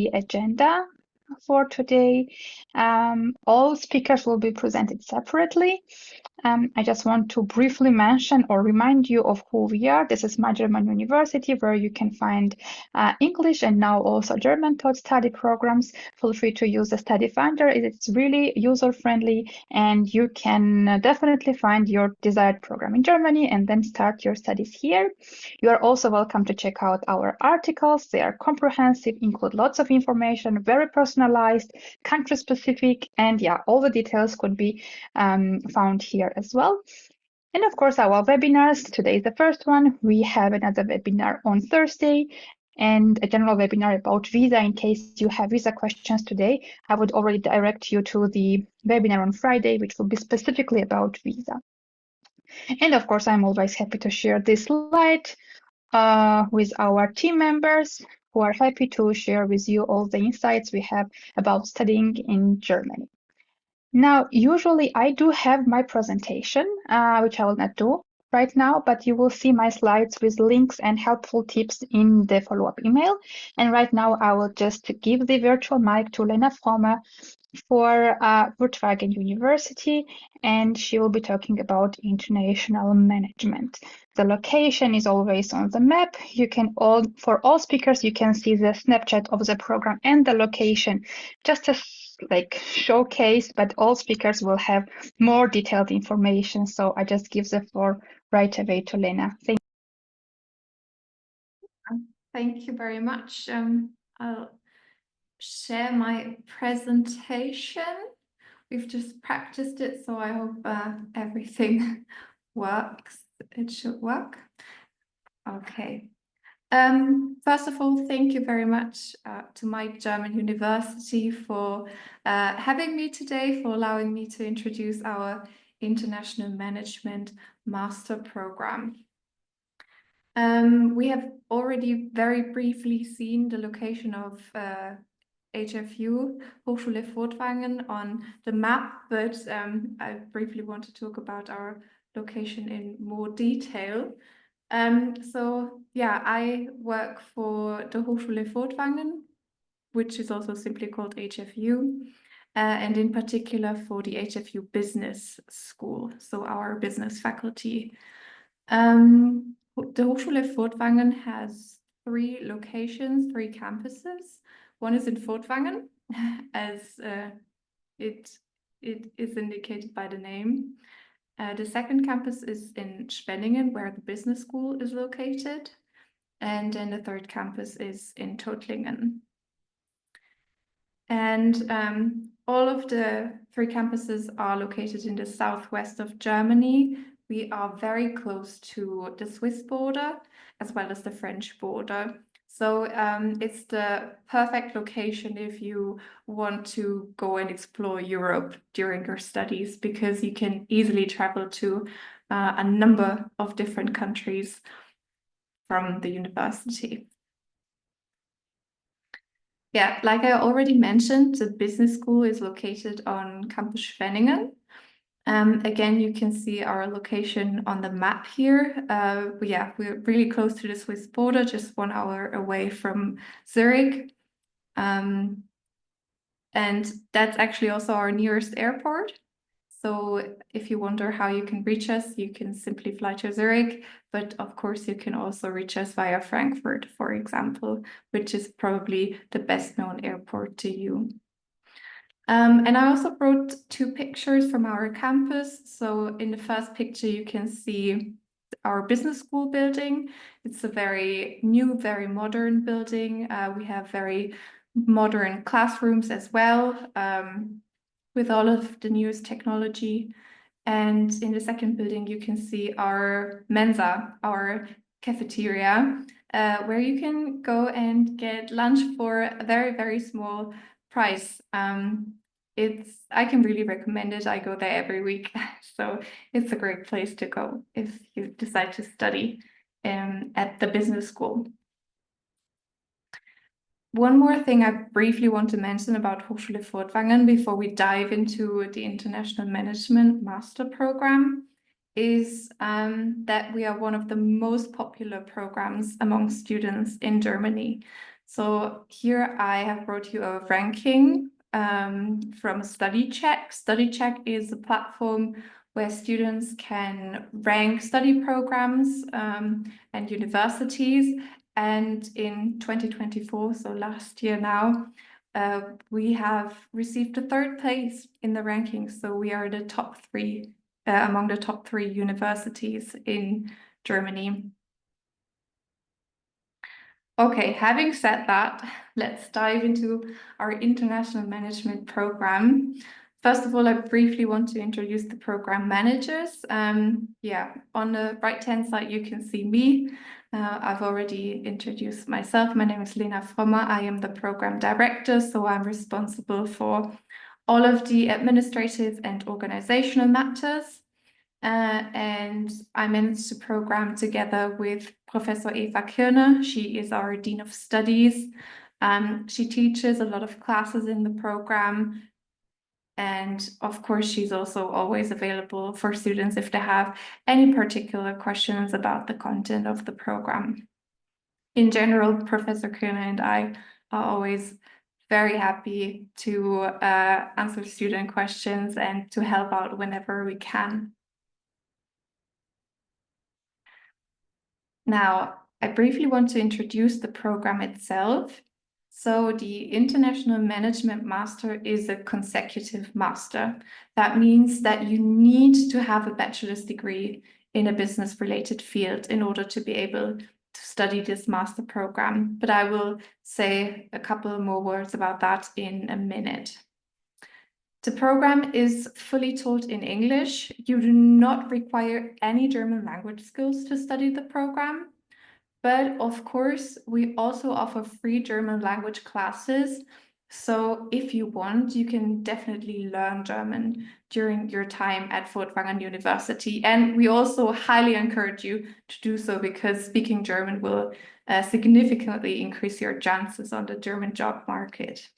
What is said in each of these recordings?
the agenda for today. All speakers will be presented separately. I just want to briefly mention or remind you of who we are. This is my German university, where you can find English and now also German taught study programs. Feel free to use the study finder. It's really user-friendly, and you can definitely find your desired program in Germany and then start your studies here. You are also welcome to check out our articles. They are comprehensive, include lots of information, very personalized, country-specific, and yeah, all the details could be found here as well. And of course, our webinars. Today is the first one. We have another webinar on Thursday and a general webinar about visa. In case you have visa questions today, I would already direct you to the webinar on Friday, which will be specifically about visa. And of course, I'm always happy to share this slide with our team members who are happy to share with you all the insights we have about studying in Germany. Now, usually I do have my presentation, which I will not do right now, but you will see my slides with links and helpful tips in the follow-up email. And right now I will just give the virtual mic to Lena Fromme for 𝘱𝘢𝘪𝘥 University, and she will be talking about international management. The location is always on the map. You can for all speakers, you can see the snapshot of the program and the location, just as like showcase, but all speakers will have more detailed information. So I just give the floor right away to Lena. Thank you very much. I'll share my presentation. We've just practiced it, so I hope everything works. It should work. Okay. First of all, thank you very much to my German university for having me today, for allowing me to introduce our International Management Master Program. We have already very briefly seen the location of HFU, Hochschule Furtwangen, on the map, but I briefly want to talk about our location in more detail. So yeah, I work for the Hochschule Furtwangen, which is also simply called HFU, and in particular for the HFU Business School, so our business faculty. The Hochschule Furtwangen has 3 locations, 3 campuses. One is in Furtwangen, as it is indicated by the name. The second campus is in Schwenningen, where the business school is located. And then the third campus is in Tuttlingen. And all of the 3 campuses are located in the southwest of Germany. We are very close to the Swiss border, as well as the French border. So it's the perfect location if you want to go and explore Europe during your studies, because you can easily travel to a number of different countries from the university. Yeah, like I already mentioned, the business school is located on Campus Schwenningen. Again, you can see our location on the map here. Yeah, we're really close to the Swiss border, just 1 hour away from Zurich. And that's actually also our nearest airport. So if you wonder how you can reach us, you can simply fly to Zurich, but of course you can also reach us via Frankfurt, for example, which is probably the best known airport to you. And I also brought 2 pictures from our campus. So in the first picture, you can see our business school building. It's a very new, very modern building. We have very modern classrooms as well, with all of the newest technology. And in the second building, you can see our Mensa, our cafeteria, where you can go and get lunch for a very, very small price. I can really recommend it. I go there every week, so it's a great place to go if you decide to study at the business school. One more thing I briefly want to mention about Hochschule Furtwangen before we dive into the International Management Master Program is that we are one of the most popular programs among students in Germany. So here I have brought you a ranking from StudyCheck. StudyCheck is a platform where students can rank study programs and universities. And in 2024, so last year now, we have received a third place in the rankings. So we are the top three, among the top 3 universities in Germany. Okay, having said that, let's dive into our international management program. First of all, I briefly want to introduce the program managers. Yeah, on the right-hand side, you can see me. I've already introduced myself. My name is 𝘱𝘢𝘕. I am the program director, so I'm responsible for all of the administrative and organizational matters. And I managed the program together with Professor Eva Kirner. She is our Dean of Studies. She teaches a lot of classes in the program. And of course, she's also always available for students if they have any particular questions about the content of the program. In general, Professor Kirner and I are always very happy to answer student questions and to help out whenever we can. Now, I briefly want to introduce the program itself. So the International Management Master is a consecutive master. That means that you need to have a bachelor's degree in a business-related field in order to be able to study this master program. But I will say a couple more words about that in a minute. The program is fully taught in English. You do not require any German language skills to study the program. But of course, we also offer free German language classes. So if you want, you can definitely learn German during your time at Furtwangen University. And we also highly encourage you to do so because speaking German will significantly increase your chances on the German job market.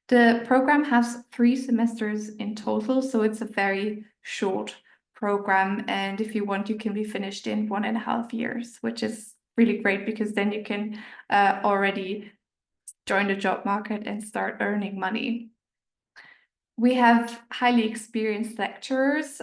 The program has 3 semesters in total, so it's a very short program. And if you want, you can be finished in 1.5 years, which is really great because then you can already join the job market and start earning money. We have highly experienced lecturers.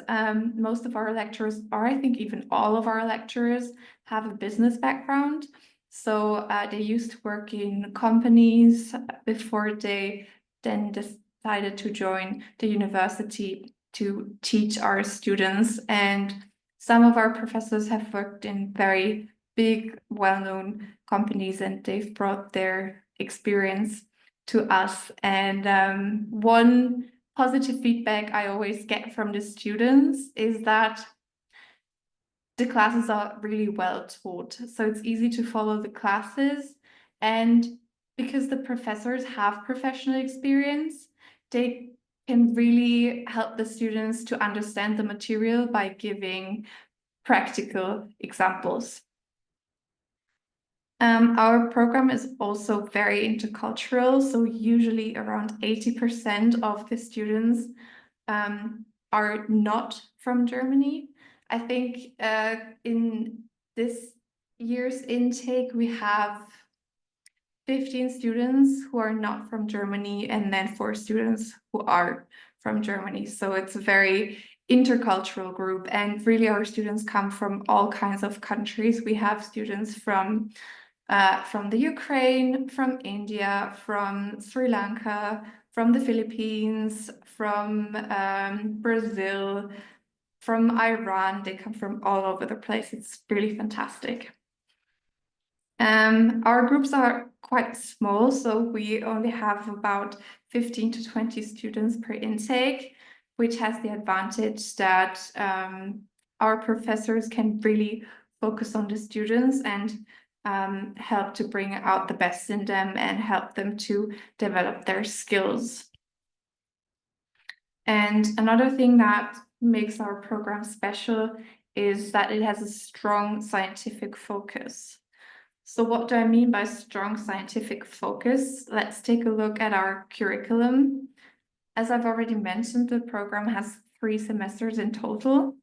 Most of our lecturers, or I think even all of our lecturers, have a business background. So they used to work in companies before they then decided to join the university to teach our students. And some of our professors have worked in very big, well-known companies, and they've brought their experience to us. And one positive feedback I always get from the students is that the classes are really well taught. So it's easy to follow the classes, and because the professors have professional experience, they can really help the students to understand the material by giving practical examples. Our program is also very intercultural, so usually around 80% of the students are not from Germany. I think in this year's intake, we have 15 students who are not from Germany and then 4 students who are from Germany. So it's a very intercultural group, and really our students come from all kinds of countries. We have students from the Ukraine, from India, from Sri Lanka, from the Philippines, from Brazil, from Iran. They come from all over the place. It's really fantastic. Our groups are quite small, so we only have about 15 to 20 students per intake, which has the advantage that our professors can really focus on the students and help to bring out the best in them and help them to develop their skills. And another thing that makes our program special is that it has a strong scientific focus. So what do I mean by strong scientific focus? Let's take a look at our curriculum. As I've already mentioned, the program has 3 semesters in total.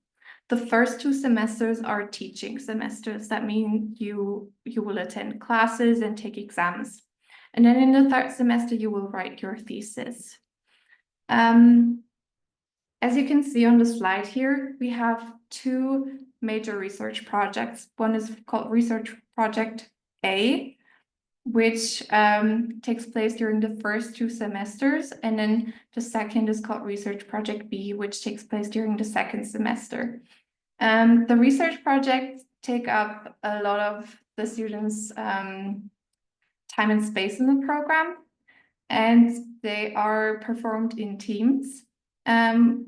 The first 2 semesters are teaching semesters. That means you will attend classes and take exams. And then in the 3rd semester, you will write your thesis. As you can see on the slide here, we have 2 major research projects. One is called Research Project A, which takes place during the first 2 semesters. And then the second is called Research Project B, which takes place during the 2nd semester. The research projects take up a lot of the students' time and space in the program, and they are performed in teams,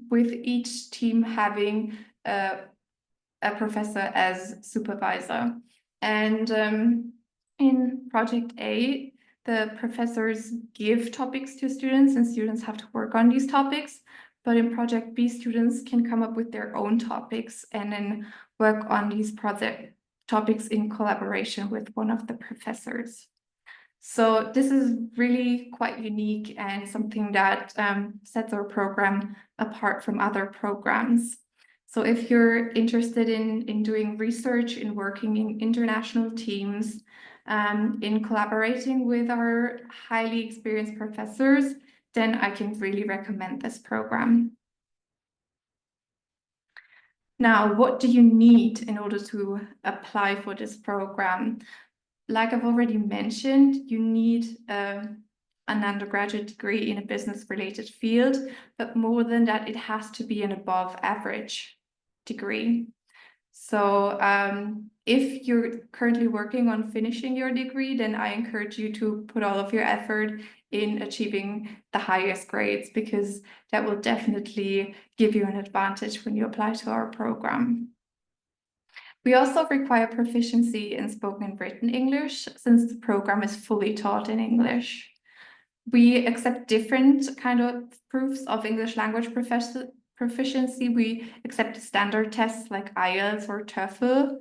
with each team having a professor as supervisor. And in Project A, the professors give topics to students and students have to work on these topics. But in Project B, students can come up with their own topics and then work on these project topics in collaboration with one of the professors. So this is really quite unique and something that sets our program apart from other programs. So if you're interested in doing research, in working in international teams, in collaborating with our highly experienced professors, then I can really recommend this program. Now, what do you need in order to apply for this program? Like I've already mentioned, you need an undergraduate degree in a business-related field, but more than that, it has to be an above-average degree. So if you're currently working on finishing your degree, then I encourage you to put all of your effort in achieving the highest grades, because that will definitely give you an advantage when you apply to our program. We also require proficiency in spoken and written English, since the program is fully taught in English. We accept different kind of proofs of English language proficiency. We accept standard tests like IELTS or TOEFL,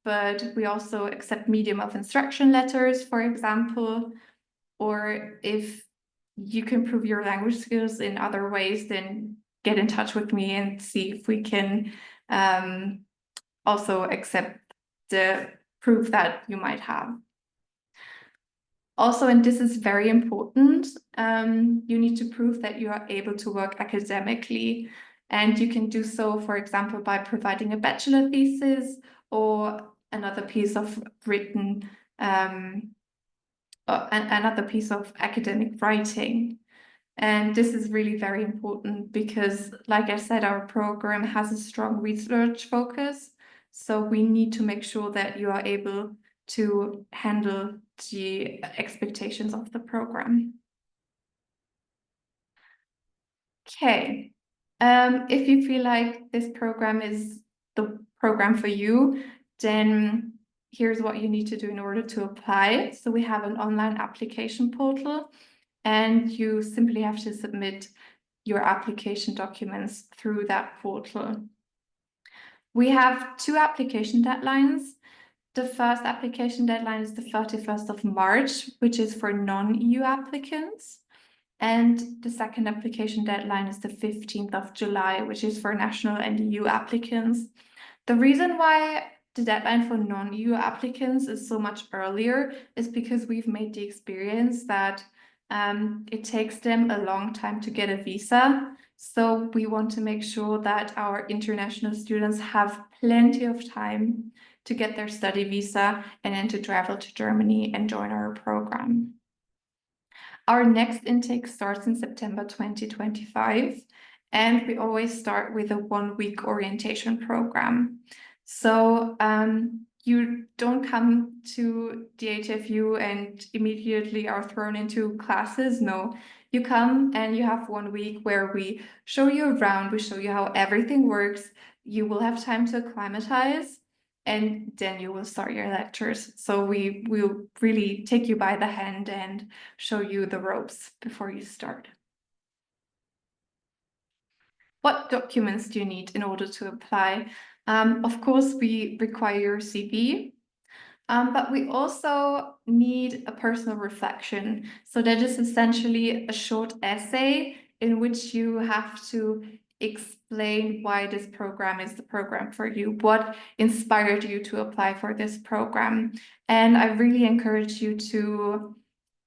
but we also accept medium of instruction letters, for example. Or if you can prove your language skills in other ways, then get in touch with me and see if we can also accept the proof that you might have. Also, and this is very important, you need to prove that you are able to work academically. And you can do so, for example, by providing a bachelor thesis or another piece of written, another piece of academic writing. And this is really very important because, like I said, our program has a strong research focus. So we need to make sure that you are able to handle the expectations of the program. Okay, if you feel like this program is the program for you, then here's what you need to do in order to apply. So we have an online application portal, and you simply have to submit your application documents through that portal. We have 2 application deadlines. The first application deadline is the 31st of March, which is for non-EU applicants. And the second application deadline is the 15th of July, which is for national and EU applicants. The reason why the deadline for non-EU applicants is so much earlier is because we've made the experience that it takes them a long time to get a visa. So we want to make sure that our international students have plenty of time to get their study visa and then to travel to Germany and join our program. Our next intake starts in September 2025, and we always start with a 1-week orientation program. So you don't come to the HFU and immediately are thrown into classes. No, you come and you have 1 week where we show you around, we show you how everything works. You will have time to acclimatize, and then you will start your lectures. So we will really take you by the hand and show you the ropes before you start. What documents do you need in order to apply? Of course, we require your CV, but we also need a personal reflection. So that is essentially a short essay in which you have to explain why this program is the program for you, what inspired you to apply for this program. And I really encourage you to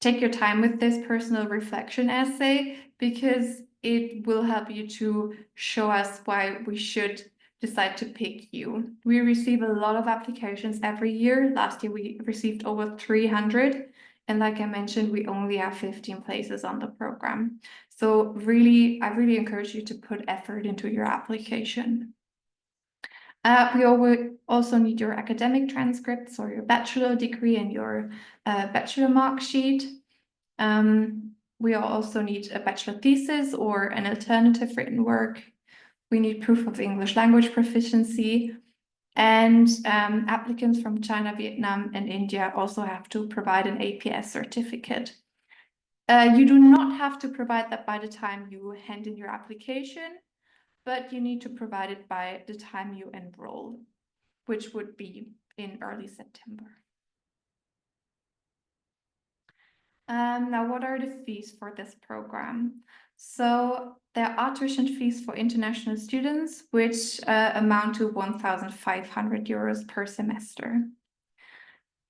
take your time with this personal reflection essay, because it will help you to show us why we should decide to pick you. We receive a lot of applications every year. Last year we received over 300. And like I mentioned, we only have 15 places on the program. So really, I really encourage you to put effort into your application. We also need your academic transcripts or your bachelor degree and your bachelor mark sheet. We also need a bachelor thesis or an alternative written work. We need proof of English language proficiency. And applicants from China, Vietnam, and India also have to provide an APS certificate. You do not have to provide that by the time you hand in your application, but you need to provide it by the time you enroll, which would be in early September. Now, what are the fees for this program? So there are tuition fees for international students, which amount to 1,500 euros per semester.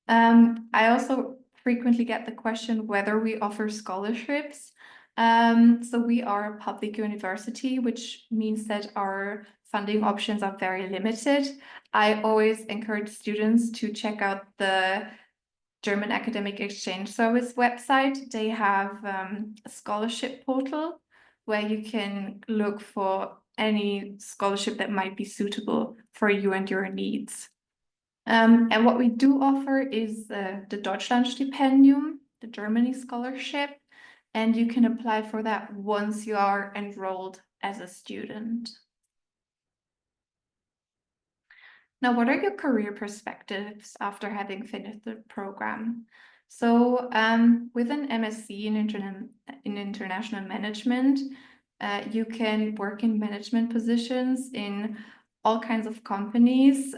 I also frequently get the question whether we offer scholarships. So we are a public university, which means that our funding options are very limited. I always encourage students to check out the German Academic Exchange Service website. They have a scholarship portal where you can look for any scholarship that might be suitable for you and your needs. And what we do offer is the 𝘸𝘪𝘵𝘯𝘪𝘕, the Germany scholarship, and you can apply for that once you are enrolled as a student. Now, what are your career perspectives after having finished the program? So with an MSc in international management, you can work in management positions in all kinds of companies,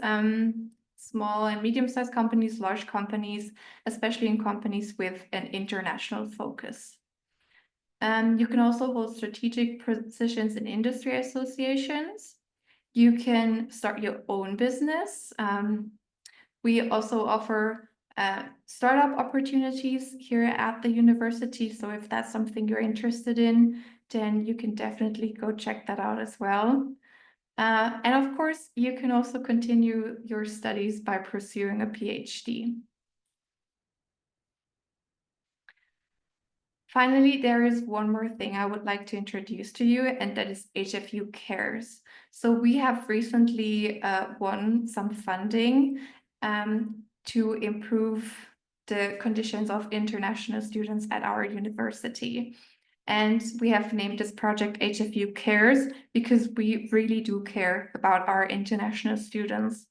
small and medium-sized companies, large companies, especially in companies with an international focus. You can also hold strategic positions in industry associations. You can start your own business. We also offer startup opportunities here at the university. So if that's something you're interested in, then you can definitely go check that out as well. And of course, you can also continue your studies by pursuing a PhD. Finally, there is one more thing I would like to introduce to you, and that is HFU Cares. So we have recently won some funding to improve the conditions of international students at our university. And we have named this project HFU Cares because we really do care about our international students.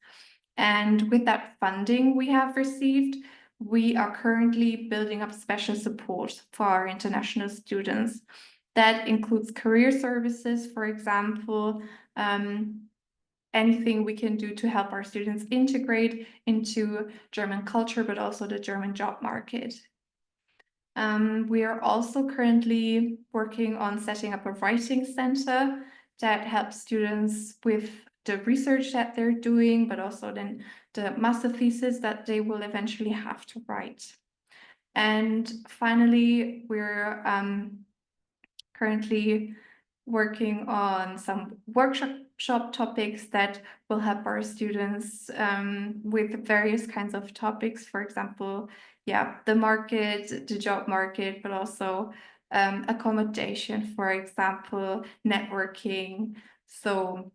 And with that funding we have received, we are currently building up special support for our international students. That includes career services, for example, anything we can do to help our students integrate into German culture, but also the German job market. We are also currently working on setting up a writing center that helps students with the research that they're doing, but also then the master thesis that they will eventually have to write. And finally, we're currently working on some workshop topics that will help our students with various kinds of topics. For example, the market, the job market, but also accommodation, for example, networking. So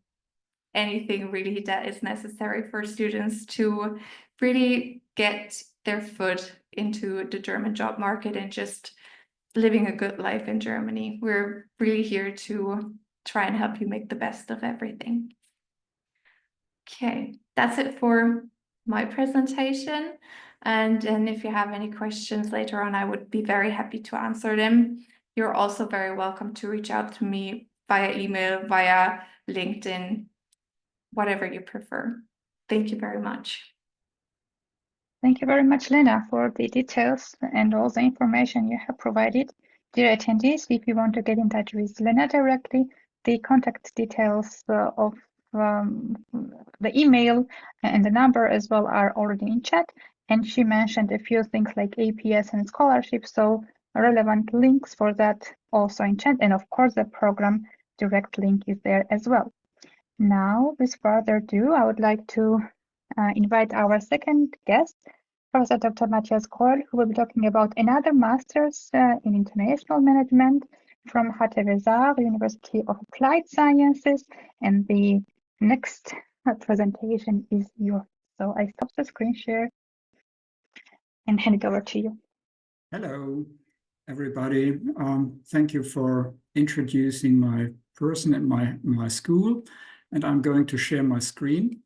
anything really that is necessary for students to really get their foot into the German job market and just living a good life in Germany. We're really here to try and help you make the best of everything. Okay, that's it for my presentation. And then if you have any questions later on, I would be very happy to answer them. You're also very welcome to reach out to me via email, via LinkedIn, whatever you prefer. Thank you very much. Thank you very much, Lena, for the details and all the information you have provided. Dear attendees, if you want to get in touch with Lena directly, the contact details of the email and the number as well are already in chat. And she mentioned a few things like APS and scholarships, so relevant links for that also in chat. And of course, the program direct link is there as well. Now, with further ado, I would like to invite our second guest, Professor Dr. Matthias Коваль, who will be talking about another master's in international management from 𝘱𝘳𝘳, University of Applied Sciences. And the next presentation is yours. So I stop the screen share and hand it over to you. Hello, everybody. Thank you for introducing my person and my school. And I'm going to share my screen.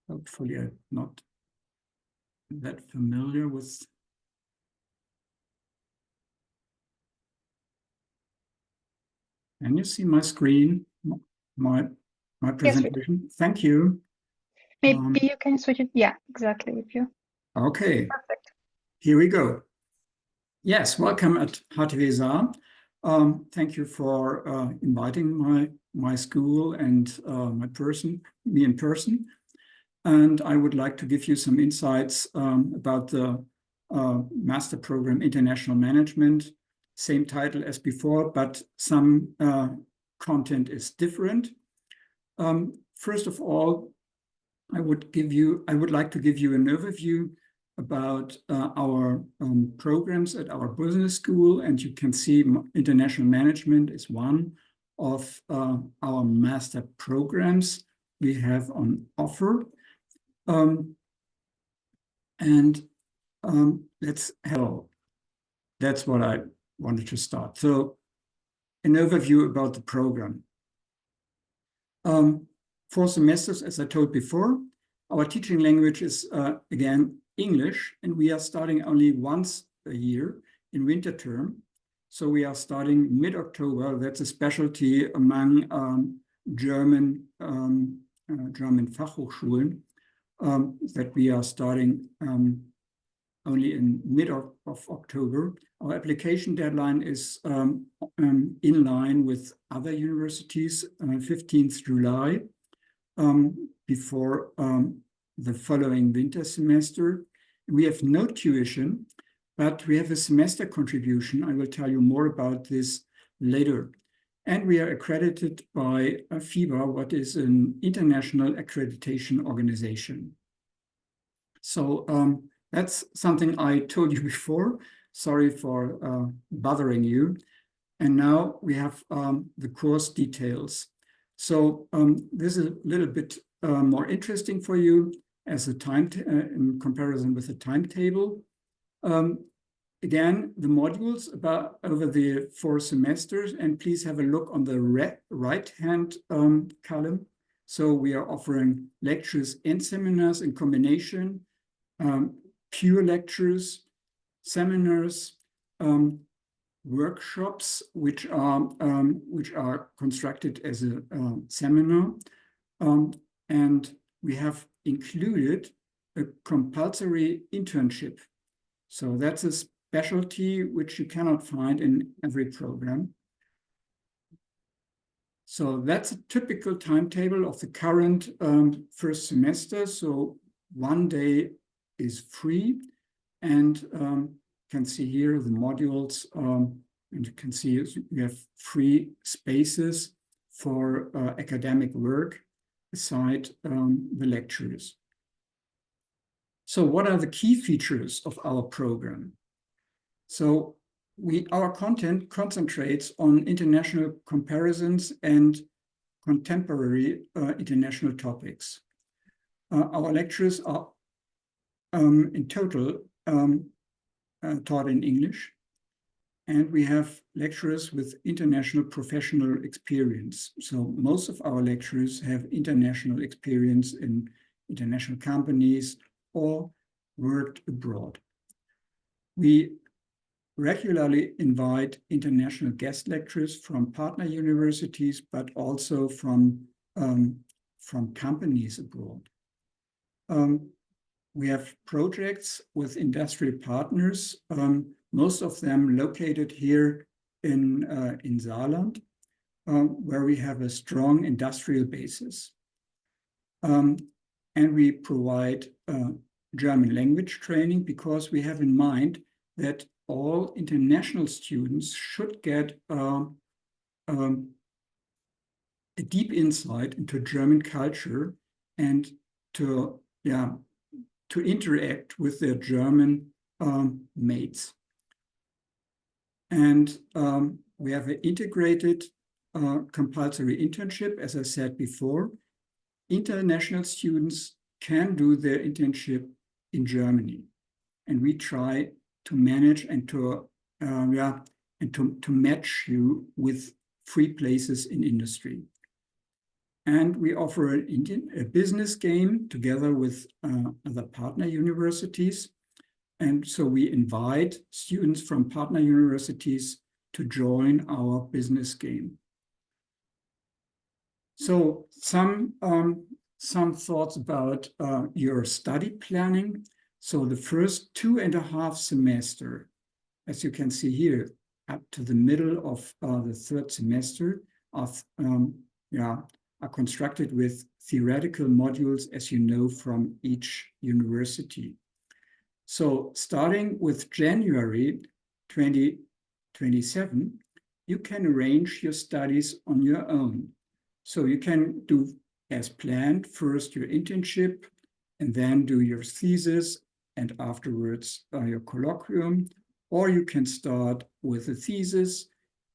Hopefully I'm not that familiar with. Can you see my screen, my presentation? Yes, thank you. Maybe you can switch it. Yeah, exactly. If you. Okay. Perfect. Here we go. Yes, welcome at 𝘱𝘳𝘳. Thank you for inviting my school and me in person. And I would like to give you some insights about the master program International Management. Same title as before, but some content is different. First of all, I would like to give you an overview about our programs at our business school, and you can see international management is one of our master programs we have on offer. Let's hello. That's what I wanted to start. So, an overview about the program. 4 semesters, as I told before. Our teaching language is again English, and we are starting only once a year in winter term. So we are starting mid-October. That's a specialty among German Fachhochschulen, that we are starting only in mid of October. Our application deadline is in line with other universities, 15th July, before the following winter semester. We have no tuition, but we have a semester contribution. I will tell you more about this later. And we are accredited by FIBA, what is an international accreditation organization. So that's something I told you before. Sorry for bothering you. And now we have the course details. So this is a little bit more interesting for you as a in comparison with the timetable. Again, the modules over the 4 semesters, and please have a look on the right-hand column. So we are offering lectures and seminars in combination, pure lectures, seminars, workshops, which are constructed as a seminar, and we have included a compulsory internship. So that's a specialty which you cannot find in every program. So that's a typical timetable of the current first semester. So 1 day is free, and you can see here the modules, and you can see we have free spaces for academic work beside the lectures. So what are the key features of our program? So our content concentrates on international comparisons and contemporary international topics. Our lectures are in total taught in English, and we have lecturers with international professional experience. So most of our lecturers have international experience in international companies or worked abroad. We regularly invite international guest lecturers from partner universities, but also from companies abroad. We have projects with industrial partners most of them located here in Saarland, where we have a strong industrial basis. And we provide German language training because we have in mind that all international students should get a deep insight into German culture and to interact with their German mates. And we have an integrated compulsory internship, as I said before. International students can do their internship in Germany, and we try to manage and to match you with free places in industry. And we offer a business game together with other partner universities. And so we invite students from partner universities to join our business game. So some thoughts about your study planning. So the first 2.5 semesters, as you can see here, up to the middle of the third semester are constructed with theoretical modules, as you know, from each university. So starting with January 2027, you can arrange your studies on your own. So you can do as planned, first your internship, and then do your thesis, and afterwards your colloquium. Or you can start with a thesis,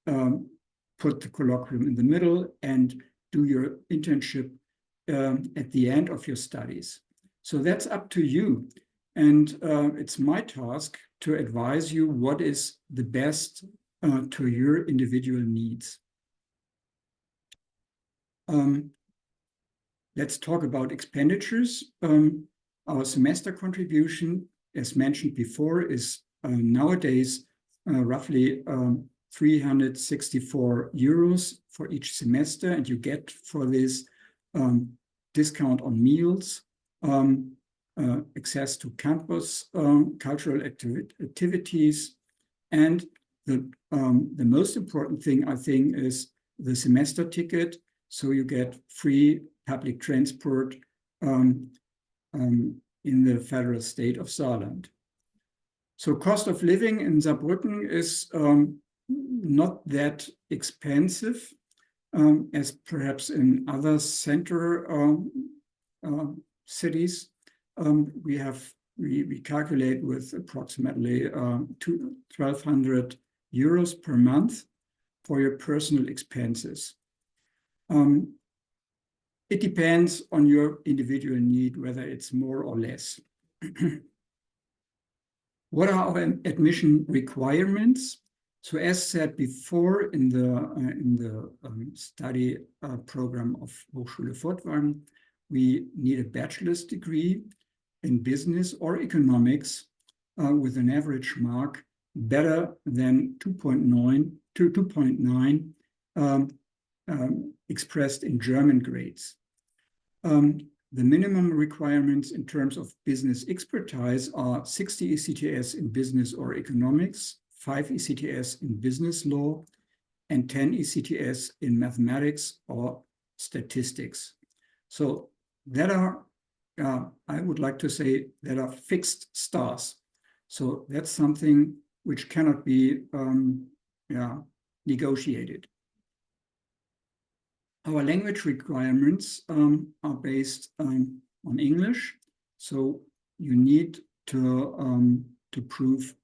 put the colloquium in the middle, and do your internship at the end of your studies. So that's up to you. And it's my task to advise you what is the best to your individual needs. Let's talk about expenditures. Our semester contribution, as mentioned before, is nowadays roughly 364 euros for each semester, and you get for this discount on meals, access to campus cultural activities, and the most important thing, I think, is the semester ticket. So you get free public transport in the federal state of Saarland. So cost of living in Saarbrücken is not that expensive as perhaps in other center cities. We calculate with approximately 1,200 euros per month for your personal expenses. It depends on your individual need, whether it's more or less. What are our admission requirements? So as said before, in the study program of Hochschule Furtwangen, we need a bachelor's degree in business or economics with an average mark better than 2.9 expressed in German grades. The minimum requirements in terms of business expertise are 60 ECTS in business or economics, 5 ECTS in business law, and 10 ECTS in mathematics or statistics. So that are, I would like to say, that are fixed stars. So that's something which cannot be negotiated. Our language requirements are based on English, so you need to prove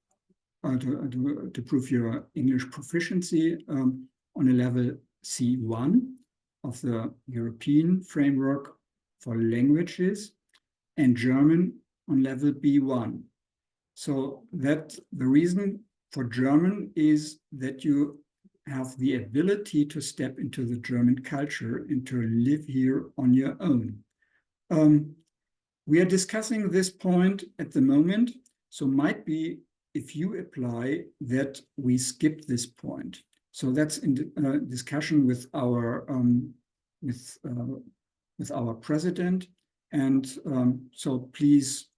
your English proficiency on a level C1 of the European Framework for Languages, and German on level B1. So that the reason for German is that you have the ability to step into the German culture and to live here on your own. We are discussing this point at the moment, so might be if you apply that we skip this point. So that's in discussion with our president, and so please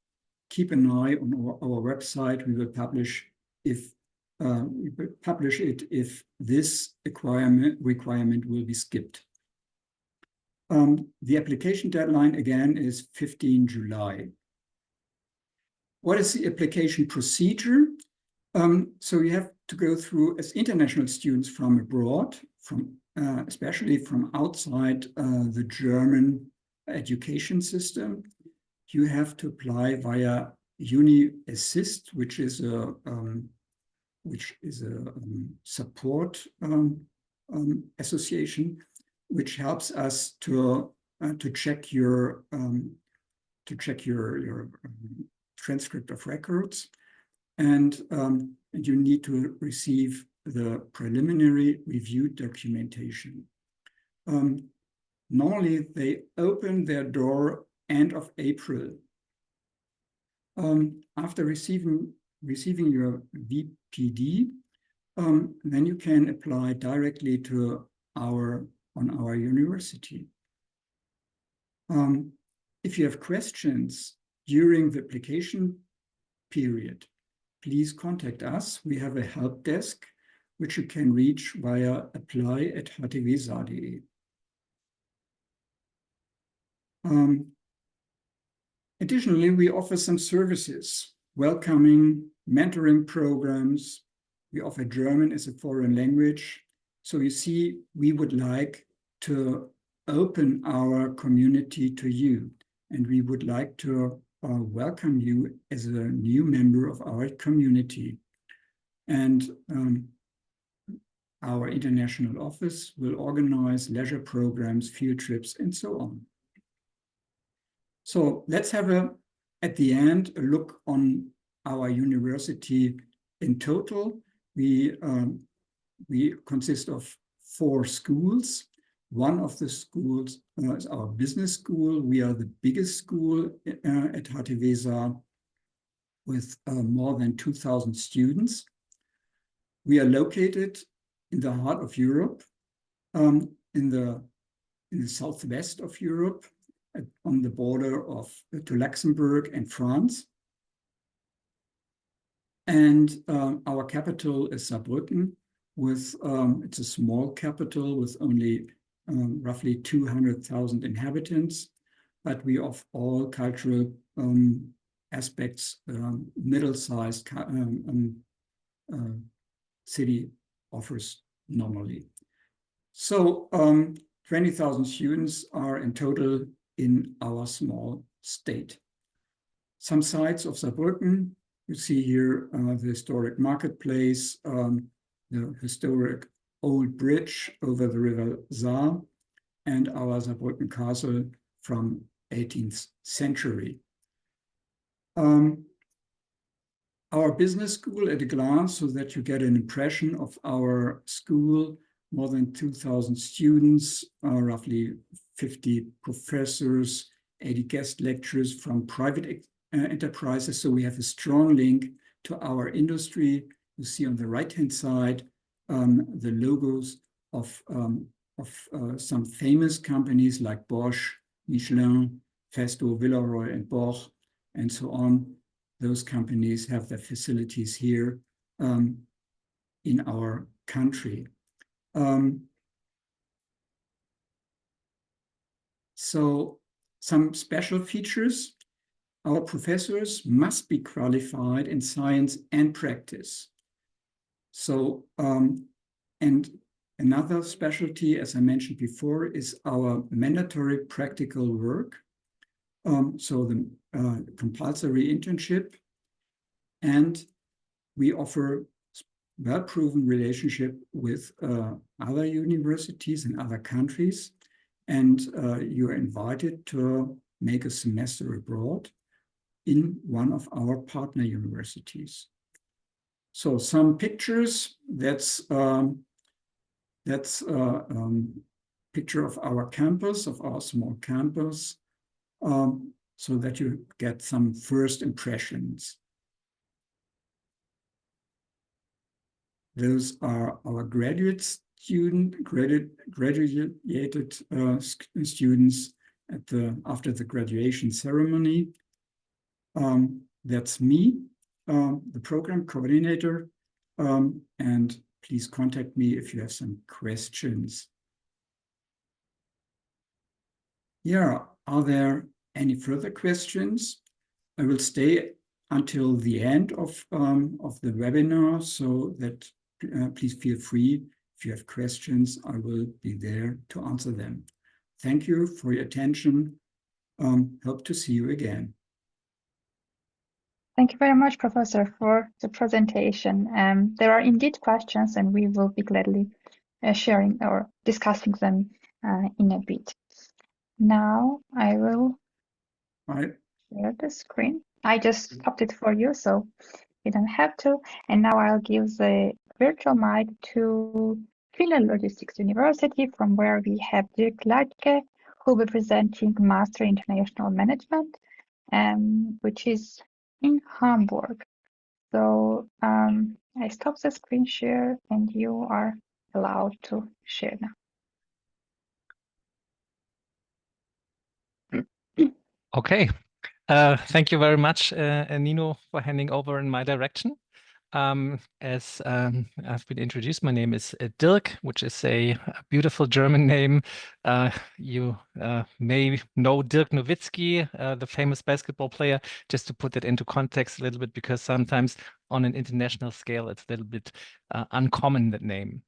keep an eye on our website. We will publish if publish it if this requirement will be skipped. The application deadline again is 15 July. What is the application procedure? So you have to go through, as international students from abroad, especially from outside the German education system, you have to apply via Uni Assist, which is a support association, which helps us to check your transcript of records, and you need to receive the preliminary review documentation. Normally, they open their door end of April. After receiving your VPD, then you can apply directly to our university. If you have questions during the application period, please contact us. We have a help desk, which you can reach via apply@hdwsa.de. Additionally, we offer some services, welcoming, mentoring programs. We offer German as a foreign language. So you see, we would like to open our community to you, and we would like to welcome you as a new member of our community. And our international office will organize leisure programs, field trips, and so on. So let's have at the end, a look on our university in total. We consist of 4 schools. One of the schools is our business school. We are the biggest school at hdwsa with more than 2,000 students. We are located in the heart of Europe, in the southwest of Europe, on the border to Luxembourg and France. And our capital is Saarbrücken, it's a small capital with only roughly 200,000 inhabitants, but we of all cultural aspects, middle-sized city offers normally. So 20,000 students are in total in our small state. Some sites of Saarbrücken, you see here the historic marketplace, the historic old bridge over the river Saar, and our Saarbrücken castle from 18th century. Our business school at a glance, so that you get an impression of our school, more than 2,000 students, roughly 50 professors, 80 guest lecturers from private enterprises. So we have a strong link to our industry. You see on the right-hand side the logos of some famous companies like Bosch, Michelin, Festo, Villeroy and Boch, and so on. Those companies have their facilities here in our country. So some special features: our professors must be qualified in science and practice. So, and another specialty, as I mentioned before, is our mandatory practical work. So the compulsory internship, and we offer well-proven relationship with other universities in other countries, and you are invited to make a semester abroad in one of our partner universities. So some pictures, that's picture of our campus, of our small campus, so that you get some first impressions. Those are our graduated students after the graduation ceremony. That's me, the program coordinator, and please contact me if you have some questions. Yeah, are there any further questions? I will stay until the end of the webinar, so that please feel free. If you have questions, I will be there to answer them. Thank you for your attention. Hope to see you again. Thank you very much, Professor, for the presentation. There are indeed questions, and we will be gladly sharing or discussing them in a bit. Now I will share the screen. I just stopped it for you, so you don't have to. And now I'll give the virtual mic to 𝘗𝘓𝘪𝘵𝘪𝘃 University, from where we have 𝘸𝘪𝘵𝑔𝑒, who will be presenting Master International Management, which is in Hamburg. So I stop the screen share, and you are allowed to share now. Okay. Thank you very much, Nino, for handing over in my direction. As I've been introduced, my name is Dirk, which is a beautiful German name. You may know Dirk Nowitzki, the famous basketball player, just to put that into context a little bit, because sometimes on an international scale, it's a little bit uncommon, that name.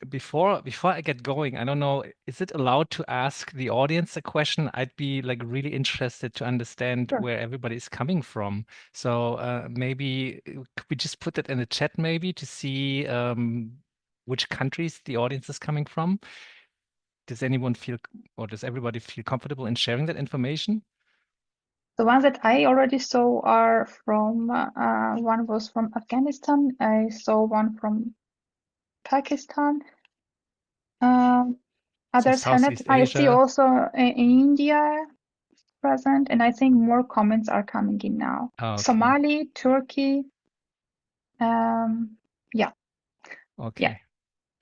Before I get going, I don't know, is it allowed to ask the audience a question? I'd be like really interested to understand Sure. where everybody is coming from. So maybe could we just put that in the chat maybe to see which countries the audience is coming from? Does anyone feel, or does everybody feel comfortable in sharing that information? The ones that I already saw are from, one was from Afghanistan. I saw one from Pakistan. Others have not. Southeast I see Asia. also in India present, and I think more comments are coming in now. Oh, okay. Somali, Turkey. Yeah. Okay. Yeah.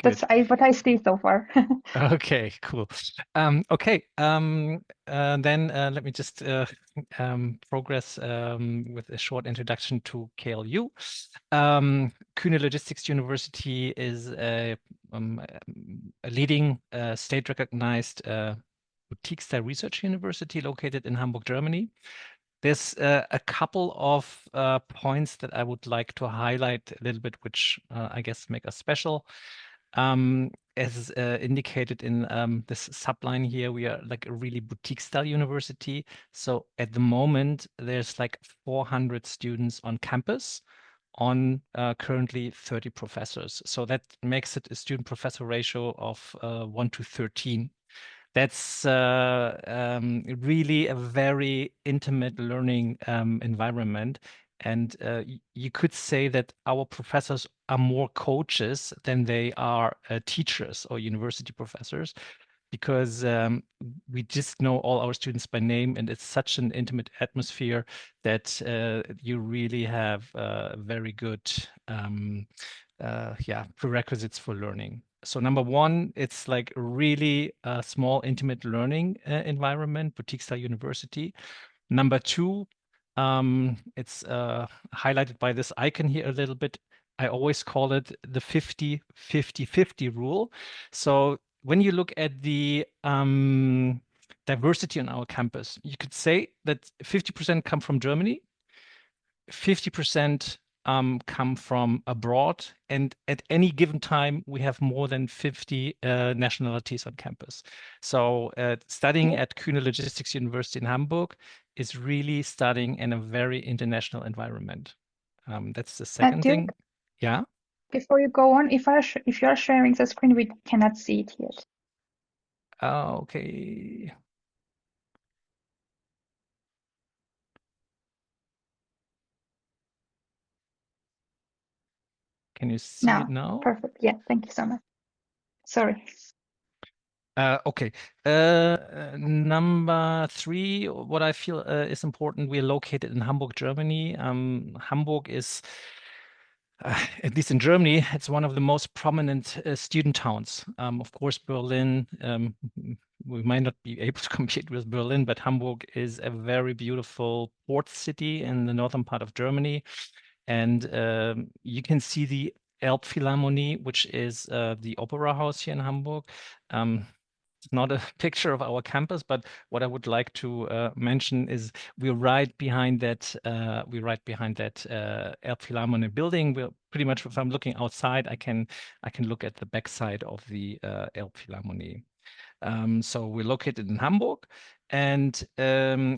Good. That's what I see so far. Okay, cool. Okay, then let me just progress with a short introduction to KLU. 𝘗𝘓𝘪𝘵𝘪𝘃 University is a leading state-recognized boutique-style research university located in Hamburg, Germany. There's a couple of points that I would like to highlight a little bit, which I guess make us special. As indicated in this subline here, we are like a really boutique-style university. So at the moment, there's like 400 students on campus on currently 30 professors. So that makes it a student-professor ratio of 1 to 13. That's really a very intimate learning environment. And you could say that our professors are more coaches than they are teachers or university professors, because we just know all our students by name, and it's such an intimate atmosphere that you really have very good prerequisites for learning. So number one, it's like a really small, intimate learning environment, boutique-style university. Number two, it's highlighted by this icon here a little bit. I always call it the 50-50-50 rule. So when you look at the diversity on our campus, you could say that 50% come from Germany, 50% come from abroad, and at any given time we have more than 50 nationalities on campus. So studying at 𝘗𝘓𝘪𝘵𝘪𝘃 University in Hamburg is really studying in a very international environment. That's the second thing. Yeah. Before you go on, if you are sharing the screen, we cannot see it yet. Okay. Can you see it now? Perfect. Yeah, thank you so much. Sorry. Okay. Number three, what I feel is important, we're located in Hamburg, Germany. Hamburg is, at least in Germany, it's one of the most prominent student towns. Of course, Berlin, we might not be able to compete with Berlin, but Hamburg is a very beautiful port city in the northern part of Germany. And you can see the 𝘗𝘯𝘪�ฑ𝘦, which is the opera house here in Hamburg. It's not a picture of our campus, but what I would like to mention is we're right behind that. 𝘗𝘯𝘪�ฑ𝘦 building. We're pretty much, if I'm looking outside, I can look at the backside of the 𝘗𝘯𝘪�ฑ𝘦. So we're located in Hamburg, and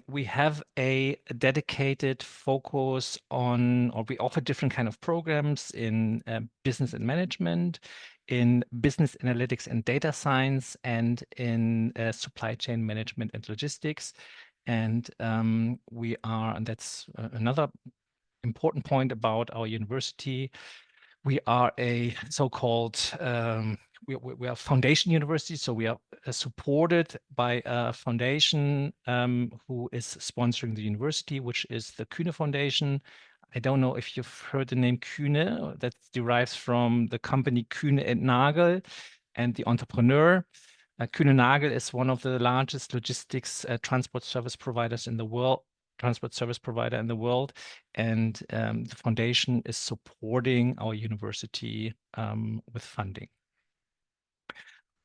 we have a dedicated focus on, or we offer different kind of programs in business and management, in business analytics and data science, and in supply chain management and logistics. And and that's another important point about our university. We are a so-called we are foundation university, so we are supported by a foundation who is sponsoring the university, which is the 𝘗𝘢𝑪 Foundation. I don't know if you've heard the name 𝘗𝘢. That derives from the company 𝘗𝘢𝘪𝘥 and the entrepreneur. 𝘗𝘢𝘪𝘥 is one of the largest logistics transport service providers in the world. And the foundation is supporting our university with funding.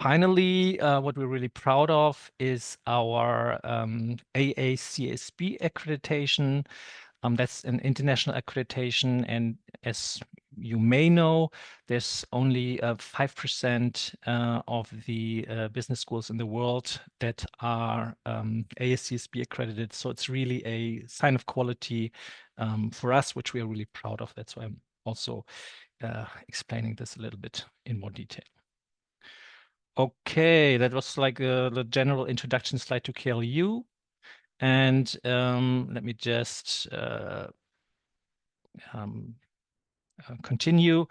Finally, what we're really proud of is our AACSB accreditation. That's an international accreditation, and as you may know, there's only 5% of the business schools in the world that are AACSB accredited. So it's really a sign of quality for us, which we are really proud of. That's why I'm also explaining this a little bit in more detail. Okay, that was like the general introduction slide to KLU. And let me just continue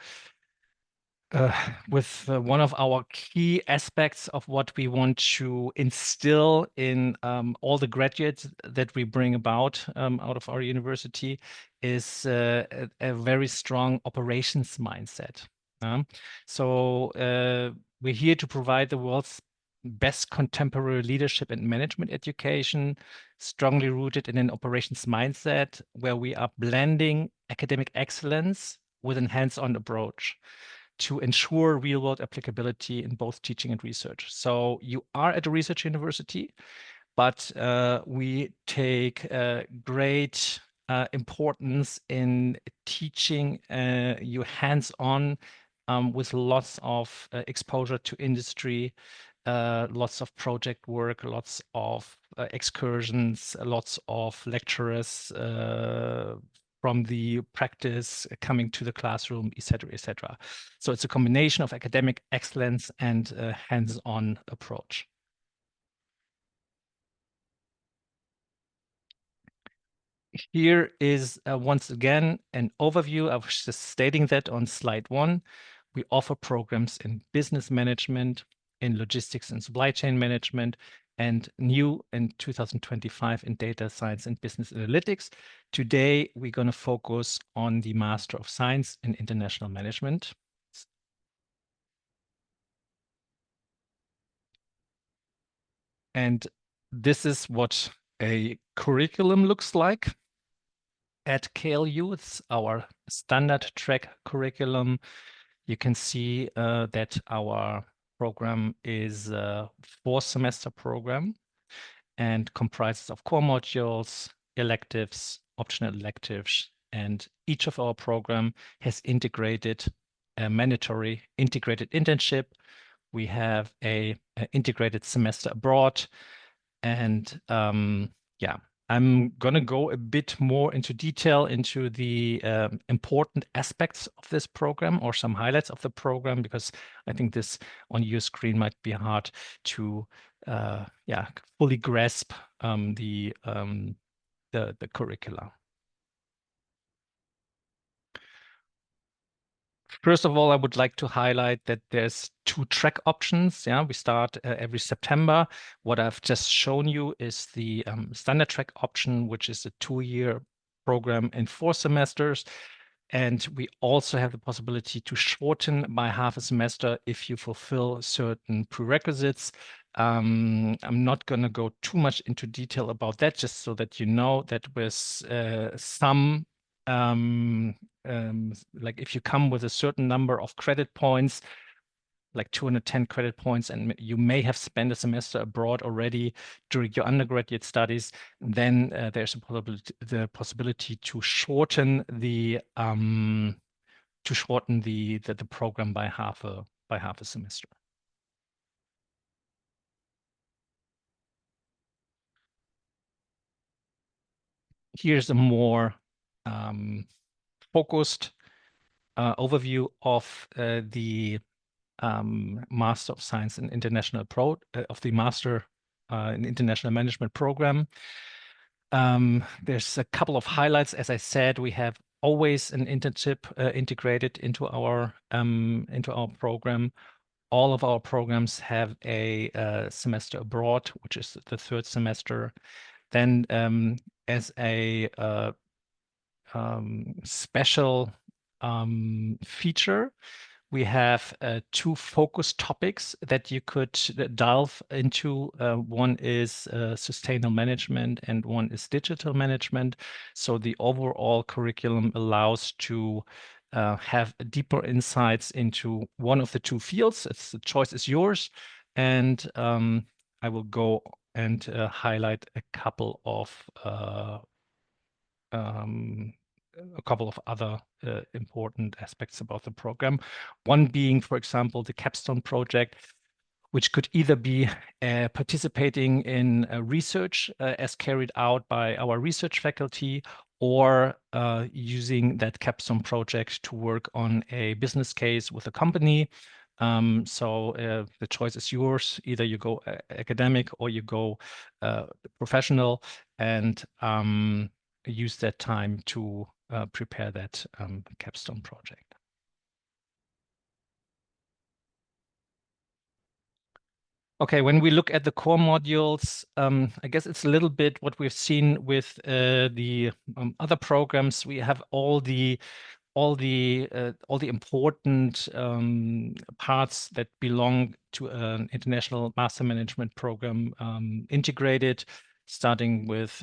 with one of our key aspects of what we want to instill in all the graduates that we bring about out of our university is a very strong operations mindset. So we're here to provide the world's best contemporary leadership and management education, strongly rooted in an operations mindset where we are blending academic excellence with a hands-on approach to ensure real-world applicability in both teaching and research. So you are at a research university, but we take great importance in teaching you hands-on with lots of exposure to industry, lots of project work, lots of excursions, lots of lecturers from the practice coming to the classroom, etc., etc. So it's a combination of academic excellence and a hands-on approach. Here is once again an overview. I was just stating that on slide 1. We offer programs in business management, in logistics and supply chain management, and new in 2025 in data science and business analytics. Today, we're going to focus on the Master of Science in International Management. And this is what a curriculum looks like at KLU. It's our standard track curriculum. You can see that our program is a 4-semester program and comprises of core modules, electives, optional electives, and each of our program has integrated a mandatory integrated internship. We have a integrated semester abroad, and yeah, I'm going to go a bit more into detail into the important aspects of this program, or some highlights of the program, because I think this on your screen might be hard to yeah, fully grasp the curricula. First of all, I would like to highlight that there's 2 track options. Yeah, we start every September. What I've just shown you is the standard track option, which is a 2-year program in 4 semesters. And we also have the possibility to shorten by half a semester if you fulfill certain prerequisites. I'm not going to go too much into detail about that, just so that you know that with some like if you come with a certain number of credit points, like 210 credit points, and you may have spent a semester abroad already during your undergraduate studies, then there's the possibility to shorten the program by half a semester. Here's a more focused overview of the Master of Science in International of the Master in International Management program. There's a couple of highlights. As I said, we have always an internship integrated into our program. All of our programs have a semester abroad, which is the third semester. Then, as a special feature, we have two focus topics that you could delve into. One is sustainable management and one is digital management. So the overall curriculum allows to have deeper insights into one of the two fields. The choice is yours. And I will go and highlight a couple of other important aspects about the program. One being, for example, the capstone project, which could either be participating in research as carried out by our research faculty, or using that capstone project to work on a business case with a company. So the choice is yours. Either you go academic or you go professional, and use that time to prepare that capstone project. Okay, when we look at the core modules, I guess it's a little bit what we've seen with the other programs. We have all the important parts that belong to an international master management program integrated, starting with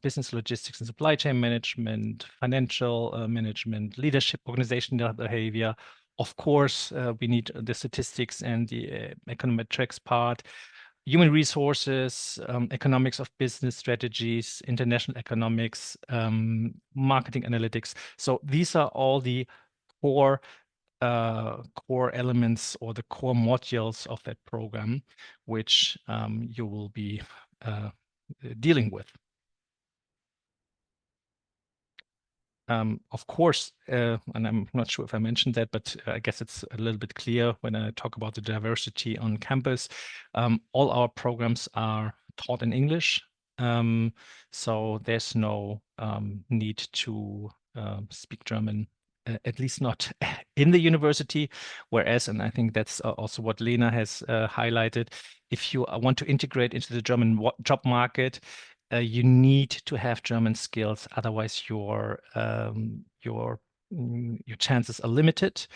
business logistics and supply chain management, financial management, leadership, organizational behavior. Of course, we need the statistics and the econometrics part, human resources, economics of business strategies, international economics, marketing analytics. So these are all the core elements or the core modules of that program, which you will be dealing with. Of course, and I'm not sure if I mentioned that, but I guess it's a little bit clear when I talk about the diversity on campus. All our programs are taught in English, so there's no need to speak German, at least not in the university. Whereas, and I think that's also what Lena has highlighted, if you want to integrate into the German job market, you need to have German skills, otherwise your chances are limited.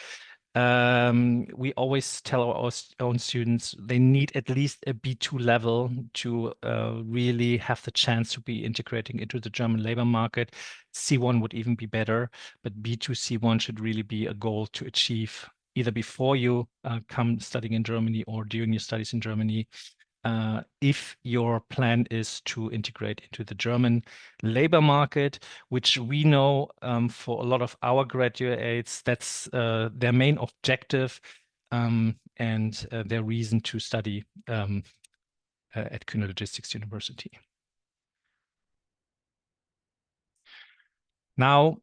We always tell our own students they need at least a B2 level to really have the chance to be integrating into the German labor market. C1 would even be better, but B2, C1 should really be a goal to achieve either before you come studying in Germany or during your studies in Germany. If your plan is to integrate into the German labor market, which we know for a lot of our graduates, that's their main objective and their reason to study at 𝘗𝘢𝘪 Logistics University. Now,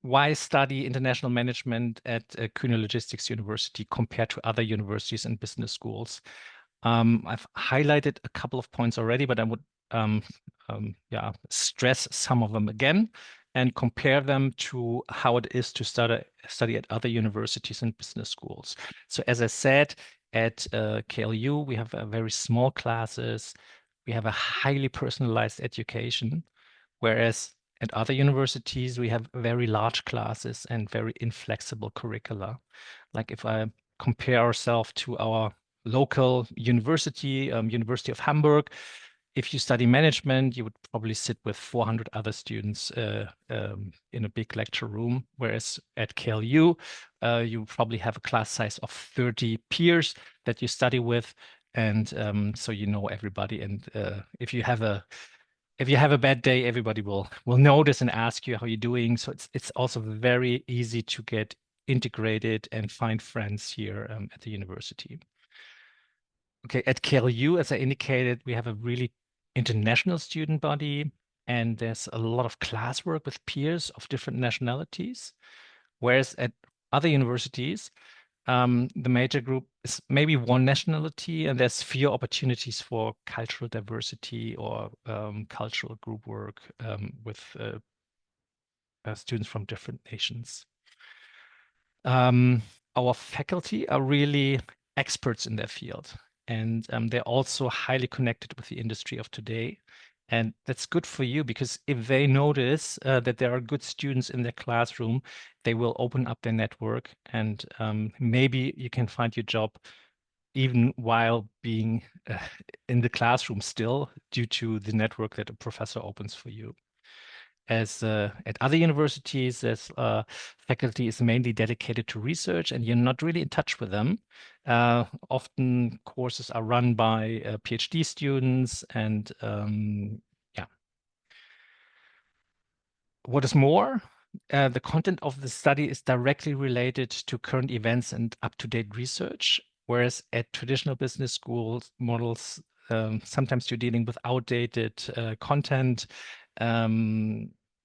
why study international management at 𝘗𝘢𝘪 Logistics University compared to other universities and business schools? I've highlighted a couple of points already, but I would stress some of them again and compare them to how it is to study at other universities and business schools. So as I said, at KLU, we have very small classes. We have a highly personalized education, whereas at other universities, we have very large classes and very inflexible curricula. Like if I compare ourselves to our local university, University of Hamburg, if you study management, you would probably sit with 400 other students in a big lecture room, whereas at KLU, you probably have a class size of 30 peers that you study with, and so you know everybody. And if you have a bad day, everybody will notice and ask you how you're doing. So it's also very easy to get integrated and find friends here at the university. Okay, at KLU, as I indicated, we have a really international student body, and there's a lot of classwork with peers of different nationalities. Whereas at other universities, the major group is maybe one nationality, and there's fewer opportunities for cultural diversity or cultural group work with students from different nations. Our faculty are really experts in their field, and they're also highly connected with the industry of today. And that's good for you, because if they notice that there are good students in their classroom, they will open up their network, and maybe you can find your job even while being in the classroom still, due to the network that a professor opens for you. As at other universities, as faculty is mainly dedicated to research, and you're not really in touch with them. Often courses are run by PhD students, and yeah. What is more, the content of the study is directly related to current events and up-to-date research, whereas at traditional business schools models, sometimes you're dealing with outdated content.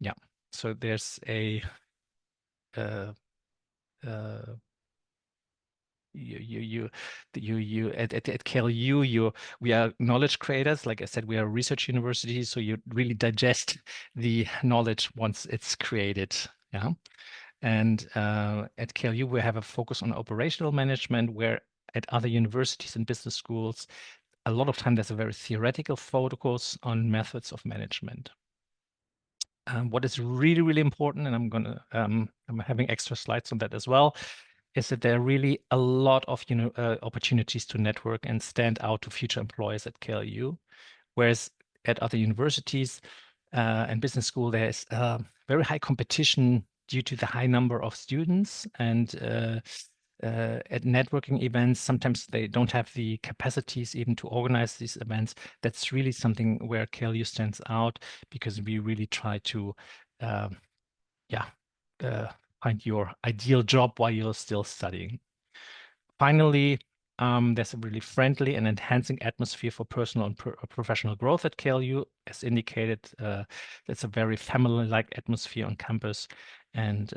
Yeah, so there's a you at KLU, we are knowledge creators. Like I said, we are a research university, so you really digest the knowledge once it's created. Yeah, and at KLU we have a focus on operational management, where at other universities and business schools, a lot of time there's a very theoretical focus on methods of management. What is really, really important, and I'm having extra slides on that as well, is that there are really a lot of opportunities to network and stand out to future employers at KLU, whereas at other universities and business school, there's very high competition due to the high number of students, and at networking events, sometimes they don't have the capacities even to organize these events. That's really something where KLU stands out, because we really try to find your ideal job while you're still studying. Finally, there's a really friendly and enhancing atmosphere for personal and professional growth at KLU. As indicated, that's a very family-like atmosphere on campus. And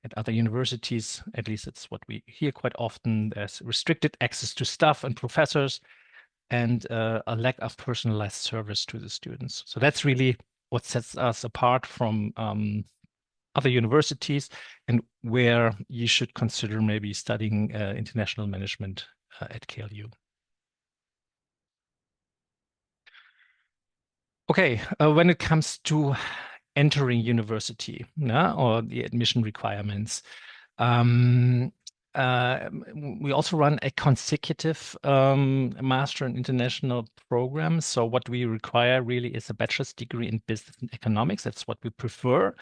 at other universities, at least it's what we hear quite often, there's restricted access to staff and professors, and a lack of personalized service to the students. So that's really what sets us apart from other universities, and where you should consider maybe studying international management at KLU. Okay, when it comes to entering university, or the admission requirements, we also run a consecutive master in international program. So what we require really is a bachelor's degree in business and economics. That's what we prefer.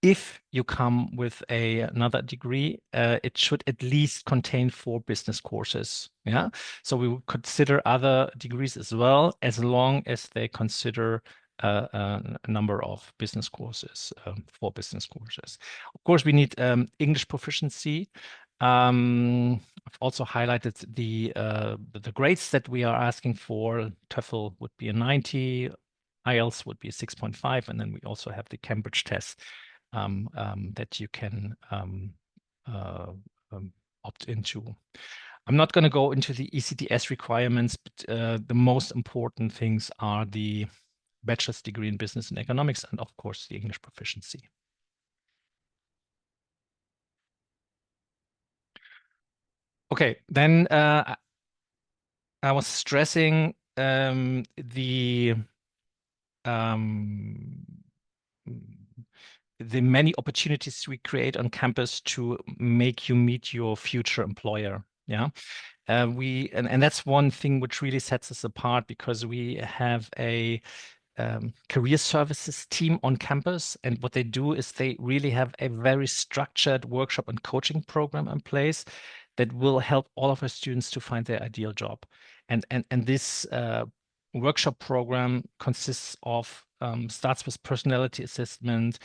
If you come with another degree, it should at least contain 4 business courses. Yeah, so we would consider other degrees as well, as long as they consider a number of business courses, 4 business courses. Of course, we need English proficiency. I've also highlighted the grades that we are asking for. TOEFL would be a 90, IELTS would be a 6.5, and then we also have the Cambridge test that you can opt into. I'm not going to go into the ECTS requirements, but the most important things are the bachelor's degree in business and economics, and of course the English proficiency. Okay, then I was stressing the many opportunities we create on campus to make you meet your future employer. Yeah. and that's one thing which really sets us apart, because we have a career services team on campus, and what they do is they really have a very structured workshop and coaching program in place that will help all of our students to find their ideal job. And this workshop program consists of starts with personality assessment.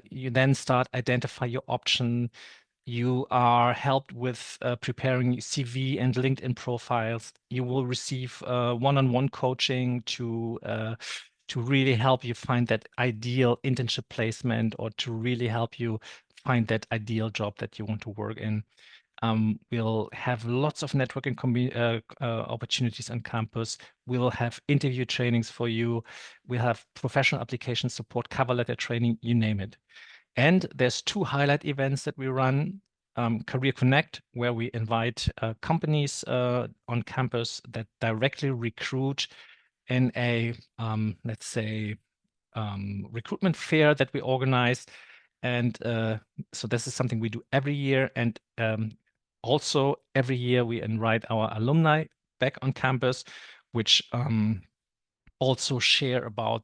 You then start identify your option. You are helped with preparing CV and LinkedIn profiles. You will receive one-on-one coaching to really help you find that ideal internship placement, or to really help you find that ideal job that you want to work in. We'll have lots of networking opportunities on campus. We'll have interview trainings for you. We'll have professional application support, cover letter training, you name it. And there's 2 highlight events that we run. Career Connect, where we invite companies on campus that directly recruit in a, let's say, recruitment fair that we organize. And so this is something we do every year. And also every year we invite our alumni back on campus, which also share about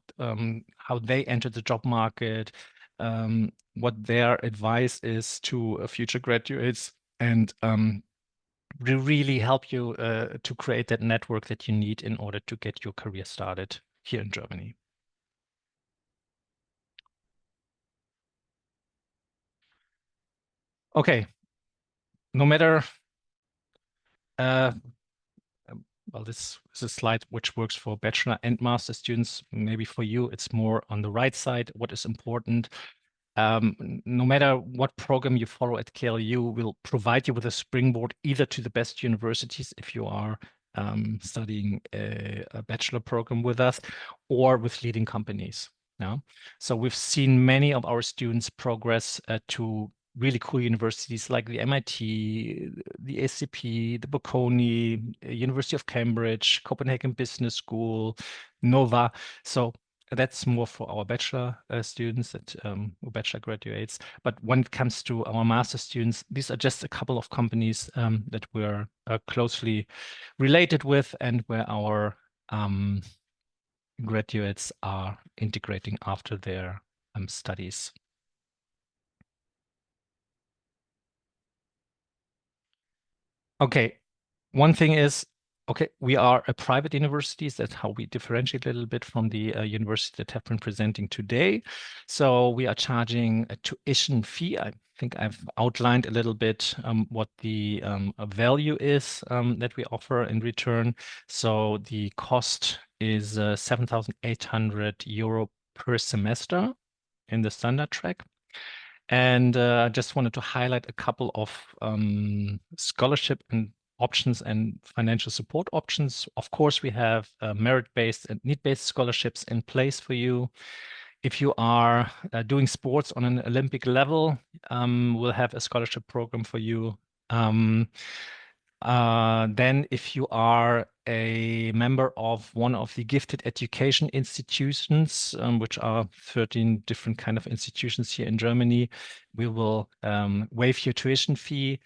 how they entered the job market, what their advice is to future graduates, and really help you to create that network that you need in order to get your career started here in Germany. Okay, no matter, well, this is a slide which works for bachelor and master students. Maybe for you, it's more on the right side. What is important? No matter what program you follow at 𝘗𝘢, will provide you with a springboard either to the best universities if you are studying a bachelor program with us, or with leading companies. Yeah? So we've seen many of our students progress to really cool universities like the MIT, the ACP, the Bocconi, University of Cambridge, Copenhagen Business School, Nova. So that's more for our bachelor students, that or bachelor graduates. But when it comes to our master students, these are just a couple of companies that we're closely related with, and where our graduates are integrating after their studies. Okay, one thing is, okay, we are a private university. That's how we differentiate a little bit from the university that have been presenting today. So we are charging a tuition fee. I think I've outlined a little bit what the value is that we offer in return. So the cost is 7,800 euro per semester in the standard track. And I just wanted to highlight a couple of scholarship and options and financial support options. Of course, we have merit-based and need-based scholarships in place for you. If you are doing sports on an Olympic level, we'll have a scholarship program for you. Then if you are a member of one of the gifted education institutions, which are 13 different kind of institutions here in Germany, we will waive your tuition fee.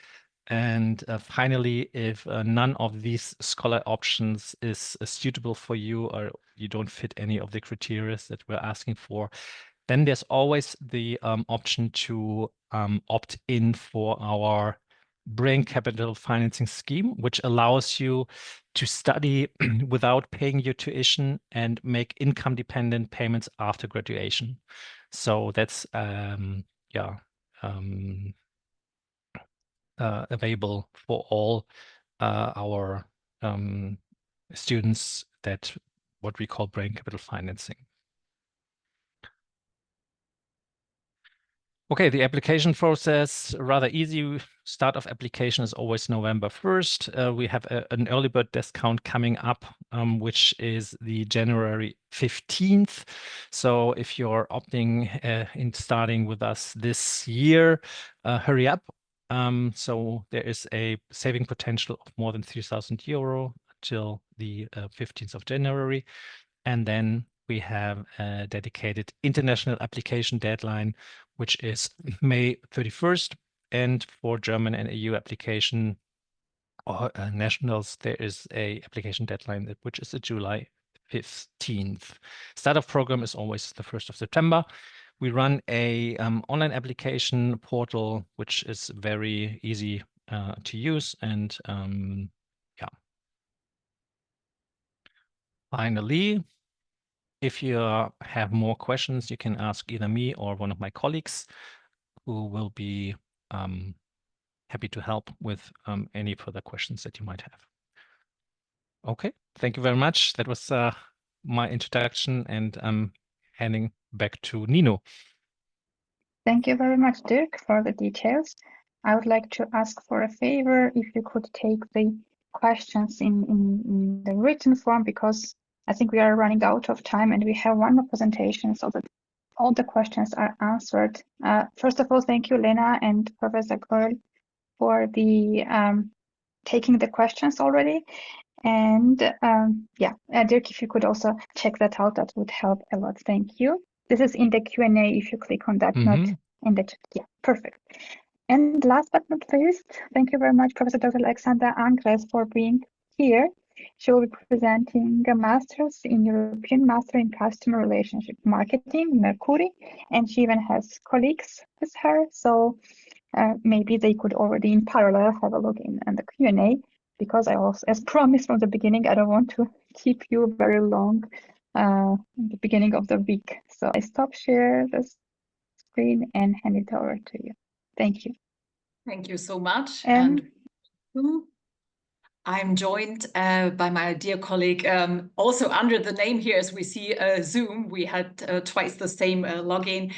And finally, if none of these scholar options is suitable for you, or you don't fit any of the criteria that we're asking for, then there's always the option to opt in for our brain capital financing scheme, which allows you to study without paying your tuition and make income dependent payments after graduation. So that's available for all our students, that what we call brain capital financing. Okay, the application process, rather easy. Start of application is always November 1st. We have an early bird discount coming up, which is the January 15th. So if you're opting in starting with us this year, hurry up. So there is a saving potential of more than 3,000 euro till the 15th of January. And then we have a dedicated international application deadline, which is May 31st. And for German and EU application, or nationals, there is a application deadline, which is July 15th. Start of program is always the 1st of September. We run a online application portal, which is very easy to use. And yeah. Finally, if you have more questions, you can ask either me or one of my colleagues who will be happy to help with any further questions that you might have. Okay, thank you very much. That was my introduction, and I'm handing back to Nino. Thank you very much, Dirk, for the details. I would like to ask for a favor if you could take the questions in the written form, because I think we are running out of time and we have one more presentation so that all the questions are answered. First of all, thank you, Lena and Professor Ghorl, for the taking the questions already. And yeah, Dirk, if you could also check that out, that would help a lot. Thank you. This is in the Q&A if you click on that, not in the chat. Yeah, perfect. And last but not least, thank you very much, Professor Dr. Alexandra Angres, for being here. She will be presenting a master's in European Master in Customer Relationship Marketing, Mercury, and she even has colleagues with her. So maybe they could already in parallel have a look in the Q&A, because I also, as promised from the beginning, I don't want to keep you very long in the beginning of the week. So I stop share the screen and hand it over to you. Thank you. Thank you so much. And I'm joined by my dear colleague, also under the name here, as we see Zoom, we had twice the same login,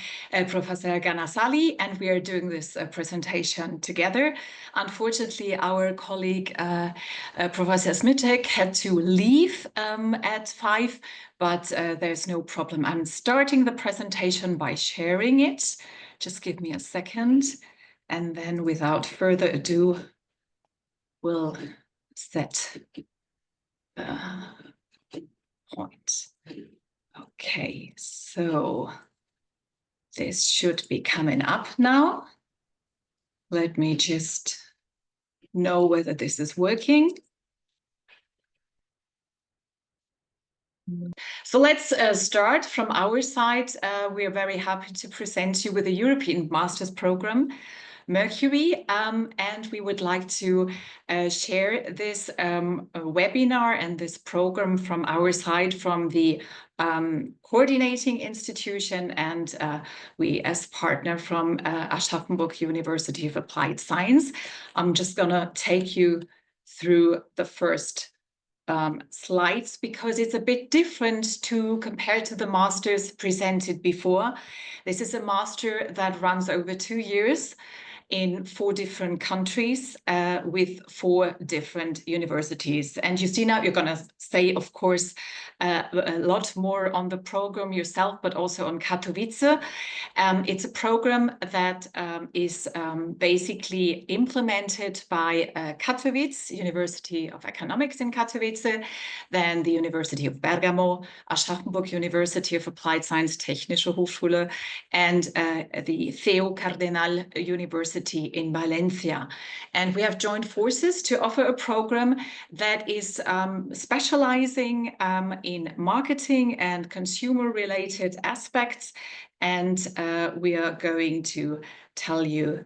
Professor Ganasali, and we are doing this presentation together. Unfortunately, our colleague, Professor Smitek, had to leave at 5, but there's no problem. I'm starting the presentation by sharing it. Just give me a second. And then without further ado, we'll set point. Okay, so this should be coming up now. Let me just know whether this is working. So let's start from our side. We are very happy to present you with the European Master's Program, Mercury, and we would like to share this webinar and this program from our side, from the coordinating institution, and we as partner from Aschaffenburg University of Applied Science. I'm just gonna take you through the first slides, because it's a bit different to compare to the masters presented before. This is a master that runs over 2 years in 4 different countries with 4 different universities. And you see now, you're going to say, of course, a lot more on the program yourself, but also on Katowice. It's a program that is basically implemented by Katowice, University of Economics in Katowice, then the University of Bergamo, Aschaffenburg University of Applied Science, Technische Hochschule, and the 𝘗𝘢𝘪𝘥 University in Valencia. And we have joined forces to offer a program that is specializing in marketing and consumer-related aspects. And we are going to tell you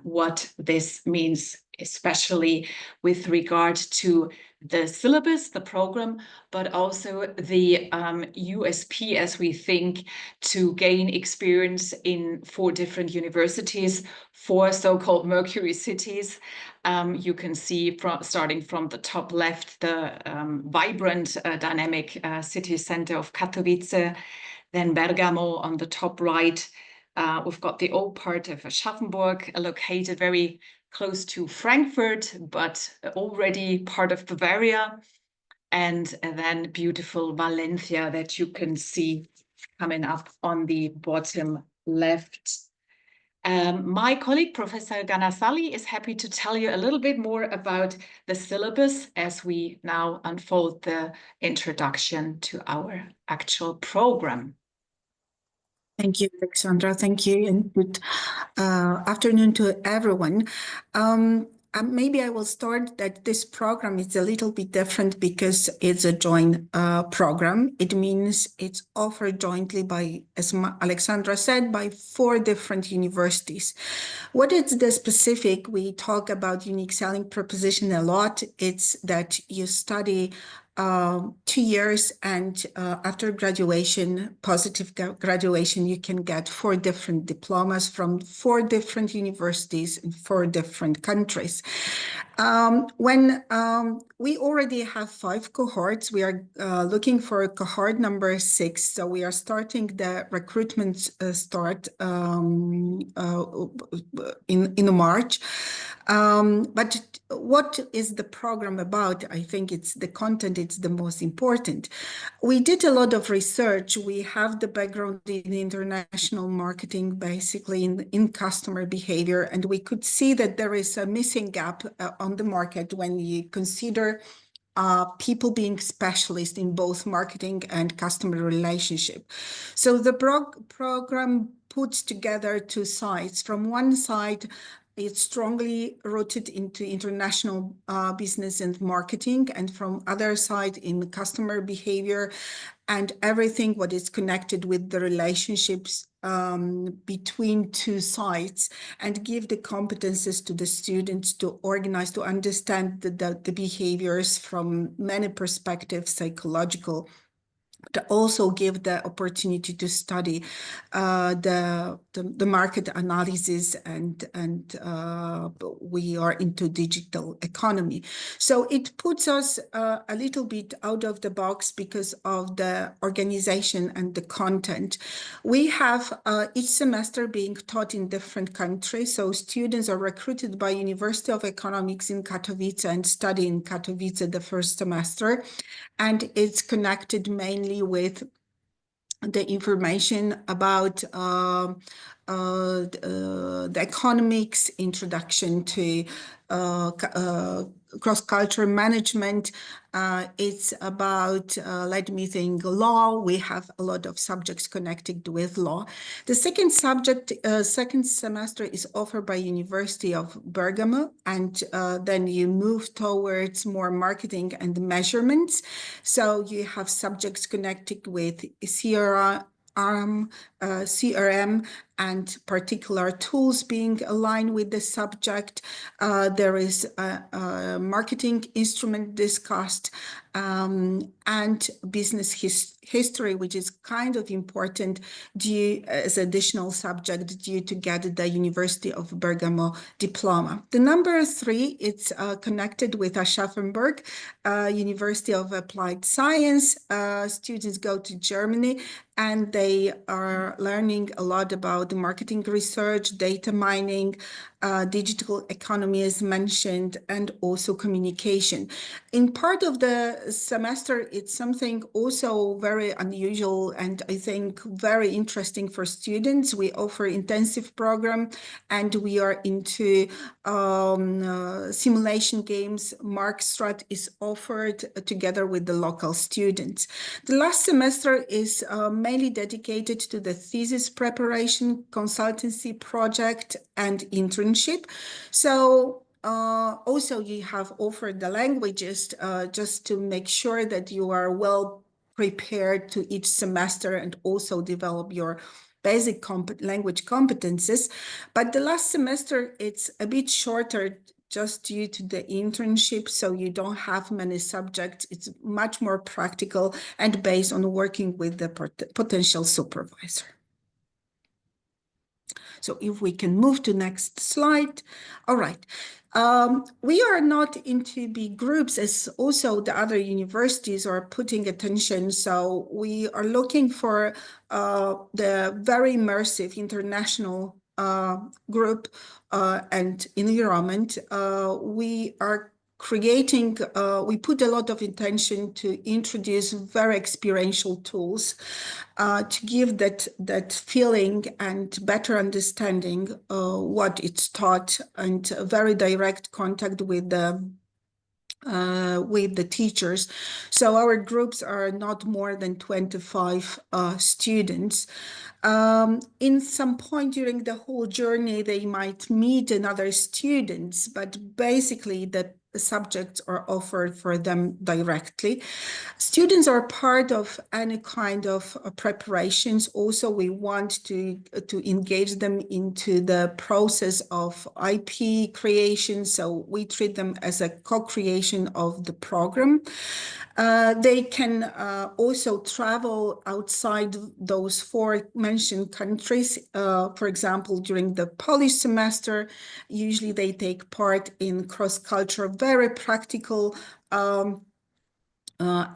what this means, especially with regard to the syllabus, the program, but also the USP, as we think, to gain experience in 4 different universities, 4 so-called Mercury cities. You can see starting from the top left, the vibrant, dynamic city center of Katowice, then Bergamo on the top right. We've got the old part of Aschaffenburg, located very close to Frankfurt, but already part of Bavaria. And then beautiful Valencia that you can see coming up on the bottom left. My colleague, Professor Ganasali, is happy to tell you a little bit more about the syllabus as we now unfold the introduction to our actual program. Thank you, Alexandra. Thank you, and good afternoon to everyone. maybe I will start that this program is a little bit different because it's a joint program. It means it's offered jointly by, as Alexandra said, by 4 different universities. What is the specific? We talk about unique selling proposition a lot. It's that you study 2 years, and after graduation, positive graduation, you can get 4 different diplomas from 4 different universities in 4 different countries. When we already have 5 cohorts, we are looking for cohort number 6. So we are starting the recruitment in March. But what is the program about? I think it's the content, it's the most important. We did a lot of research. We have the background in international marketing, basically in customer behavior, and we could see that there is a missing gap on the market when you consider people being specialists in both marketing and customer relationship. So the program puts together 2 sides. From one side, it's strongly rooted into international business and marketing, and from other side in customer behavior and everything what is connected with the relationships between 2 sides, and give the competences to the students to organize, to understand the behaviors from many perspectives, psychological, but also give the opportunity to study the market analysis, and we are into digital economy. So it puts us a little bit out of the box because of the organization and the content. We have each semester being taught in different countries. So students are recruited by University of Economics in Katowice and study in Katowice the first semester. And it's connected mainly with the information about the economics, introduction to cross-cultural management. It's about, let me think, law. We have a lot of subjects connected with law. The second subject, second semester is offered by University of Bergamo, and then you move towards more marketing and measurements. So you have subjects connected with CRM and particular tools being aligned with the subject. There is a marketing instrument discussed, and business history, which is kind of important as additional subject due to get the University of Bergamo diploma. The number 3, it's connected with Aschaffenburg, University of Applied Science. Students go to Germany, and they are learning a lot about the marketing research, data mining, digital economy as mentioned, and also communication. In part of the semester, it's something also very unusual and I think very interesting for students. We offer intensive program, and we are into simulation games. Markstrat is offered together with the local students. The last semester is mainly dedicated to the thesis preparation, consultancy project, and internship. So also you have offered the languages just to make sure that you are well prepared to each semester and also develop your basic language competences. But the last semester, it's a bit shorter just due to the internship, so you don't have many subjects. It's much more practical and based on working with the potential supervisor. So if we can move to next slide. All right. We are not into big groups, as also the other universities are putting attention. So we are looking for the very immersive international group and environment. We are creating, we put a lot of intention to introduce very experiential tools to give that feeling and better understanding what it's taught, and very direct contact with the with the teachers. So our groups are not more than 25 students. In some point during the whole journey, they might meet another students, but basically the subjects are offered for them directly. Students are part of any kind of preparations. Also, we want to engage them into the process of IP creation. So we treat them as a co-creation of the program. They can also travel outside those four mentioned countries. For example, during the Polish semester, usually they take part in cross-cultural, very practical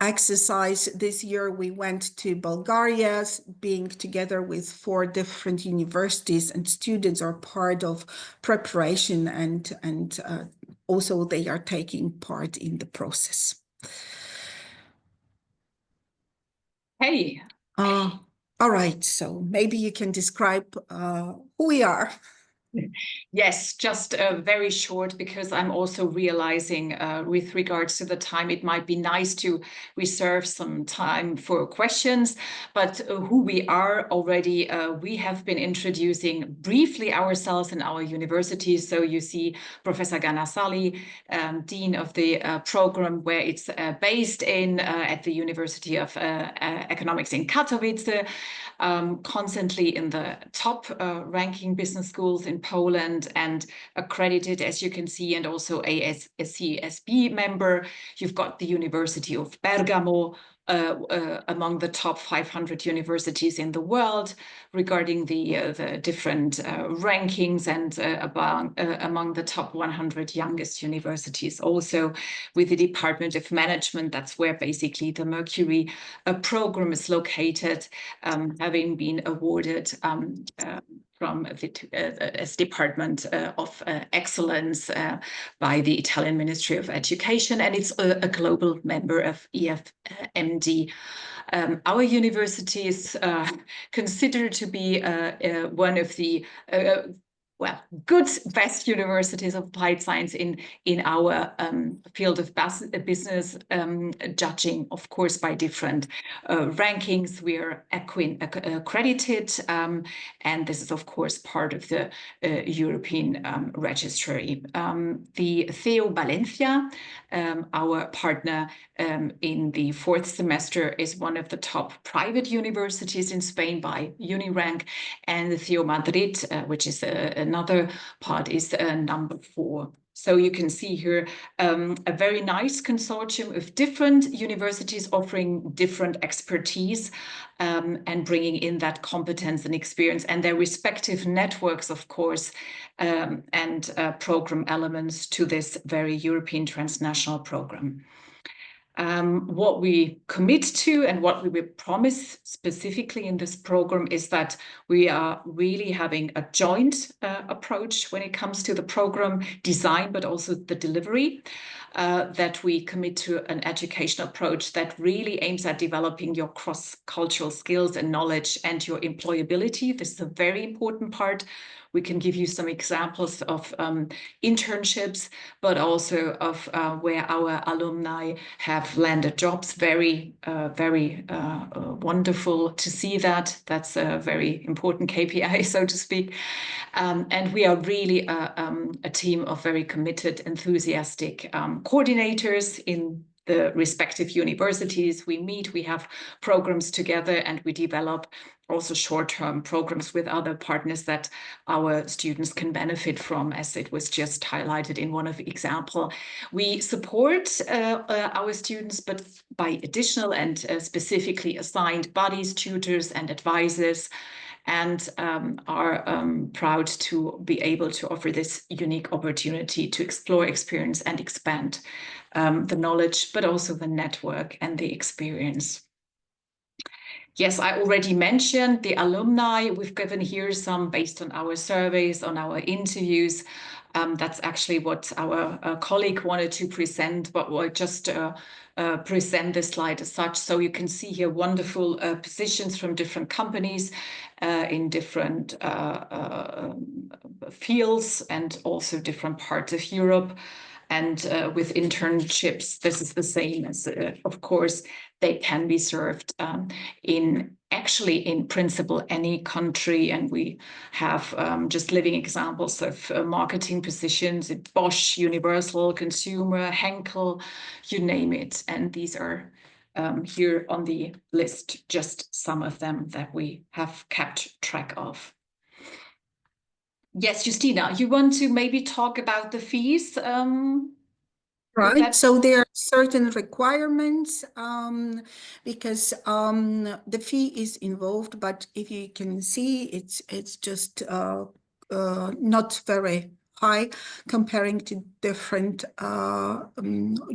exercise. This year we went to Bulgaria, being together with 4 different universities, and students are part of preparation and also they are taking part in the process. Hey. All right, so maybe you can describe who we are. Yes, just very short, because I'm also realizing with regards to the time, it might be nice to reserve some time for questions. But who we are already, we have been introducing briefly ourselves in our university. So you see Professor Ganasali, Dean of the program, where it's based in at the University of Economics in Katowice. Constantly in the top ranking business schools in Poland and accredited, as you can see, and also a CSB member. You've got the University of Bergamo, among the top 500 universities in the world regarding the different rankings, and among the top 100 youngest universities. Also with the Department of Management, that's where basically the Mercury program is located, having been awarded from the Department of Excellence by the Italian Ministry of Education, and it's a global member of EFMD. Our university is considered to be one of the best universities of applied science in our field of business, judging, of course, by different rankings. We are accredited, and this is, of course, part of the European registry. The 𝘗𝘢𝘕, our partner in the 4th semester, is one of the top private universities in Spain by Unirank, and the 𝘗𝘢𝘷𝘦𝘳𝘴𝘪𝘯𝘨, which is another part, is number 4. So you can see here a very nice consortium of different universities offering different expertise and bringing in that competence and experience and their respective networks, of course, and program elements to this very European transnational program. What we commit to and what we will promise specifically in this program is that we are really having a joint approach when it comes to the program design, but also the delivery, that we commit to an educational approach that really aims at developing your cross-cultural skills and knowledge and your employability. This is a very important part. We can give you some examples of internships, but also of where our alumni have landed jobs. Very wonderful to see that. That's a very important KPI, so to speak. And we are really a team of very committed, enthusiastic coordinators in the respective universities. We meet, we have programs together, and we develop also short-term programs with other partners that our students can benefit from, as it was just highlighted in one of the examples. We support our students, but by additional and specifically assigned buddies, tutors, and advisors, and are proud to be able to offer this unique opportunity to explore, experience, and expand the knowledge, but also the network and the experience. Yes, I already mentioned the alumni. We've given here some based on our surveys, on our interviews. That's actually what our colleague wanted to present, but we'll just present this slide as such. So you can see here wonderful positions from different companies in different fields and also different parts of Europe. And with internships, this is the same as, of course, they can be served in principle any country. And we have just living examples of marketing positions at Bosch, Universal, Consumer, Henkel, you name it. And these are here on the list, just some of them that we have kept track of. Yes, Justina, you want to maybe talk about the fees? Right, so there are certain requirements because the fee is involved, but if you can see, it's just not very high comparing to different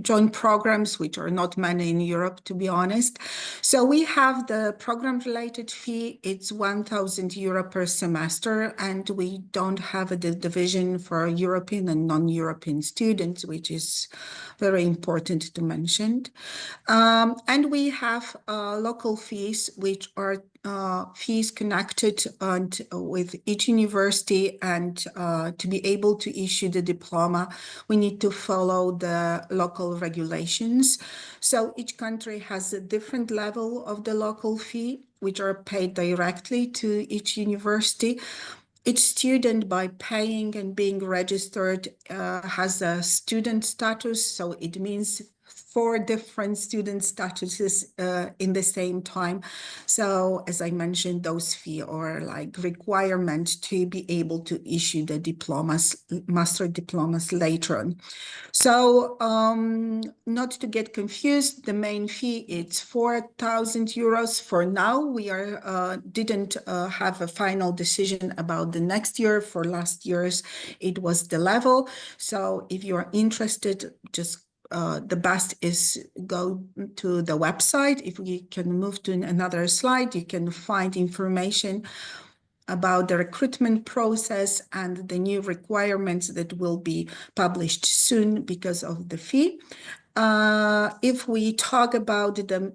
joint programs, which are not many in Europe, to be honest. So we have the program-related fee. It's €1,000 per semester, and we don't have a division for European and non-European students, which is very important to mention. And we have local fees, which are fees connected with each university, and to be able to issue the diploma, we need to follow the local regulations. So each country has a different level of the local fee, which are paid directly to each university. Each student, by paying and being registered, has a student status. So it means 4 different student statuses in the same time. So as I mentioned, those fees are like requirement to be able to issue the diplomas, master diplomas later on. So not to get confused, the main fee is €4,000 for now. We didn't have a final decision about the next year. For last year's, it was the level. So if you're interested, just the best is go to the website. If we can move to another slide, you can find information about the recruitment process and the new requirements that will be published soon because of the fee. If we talk about the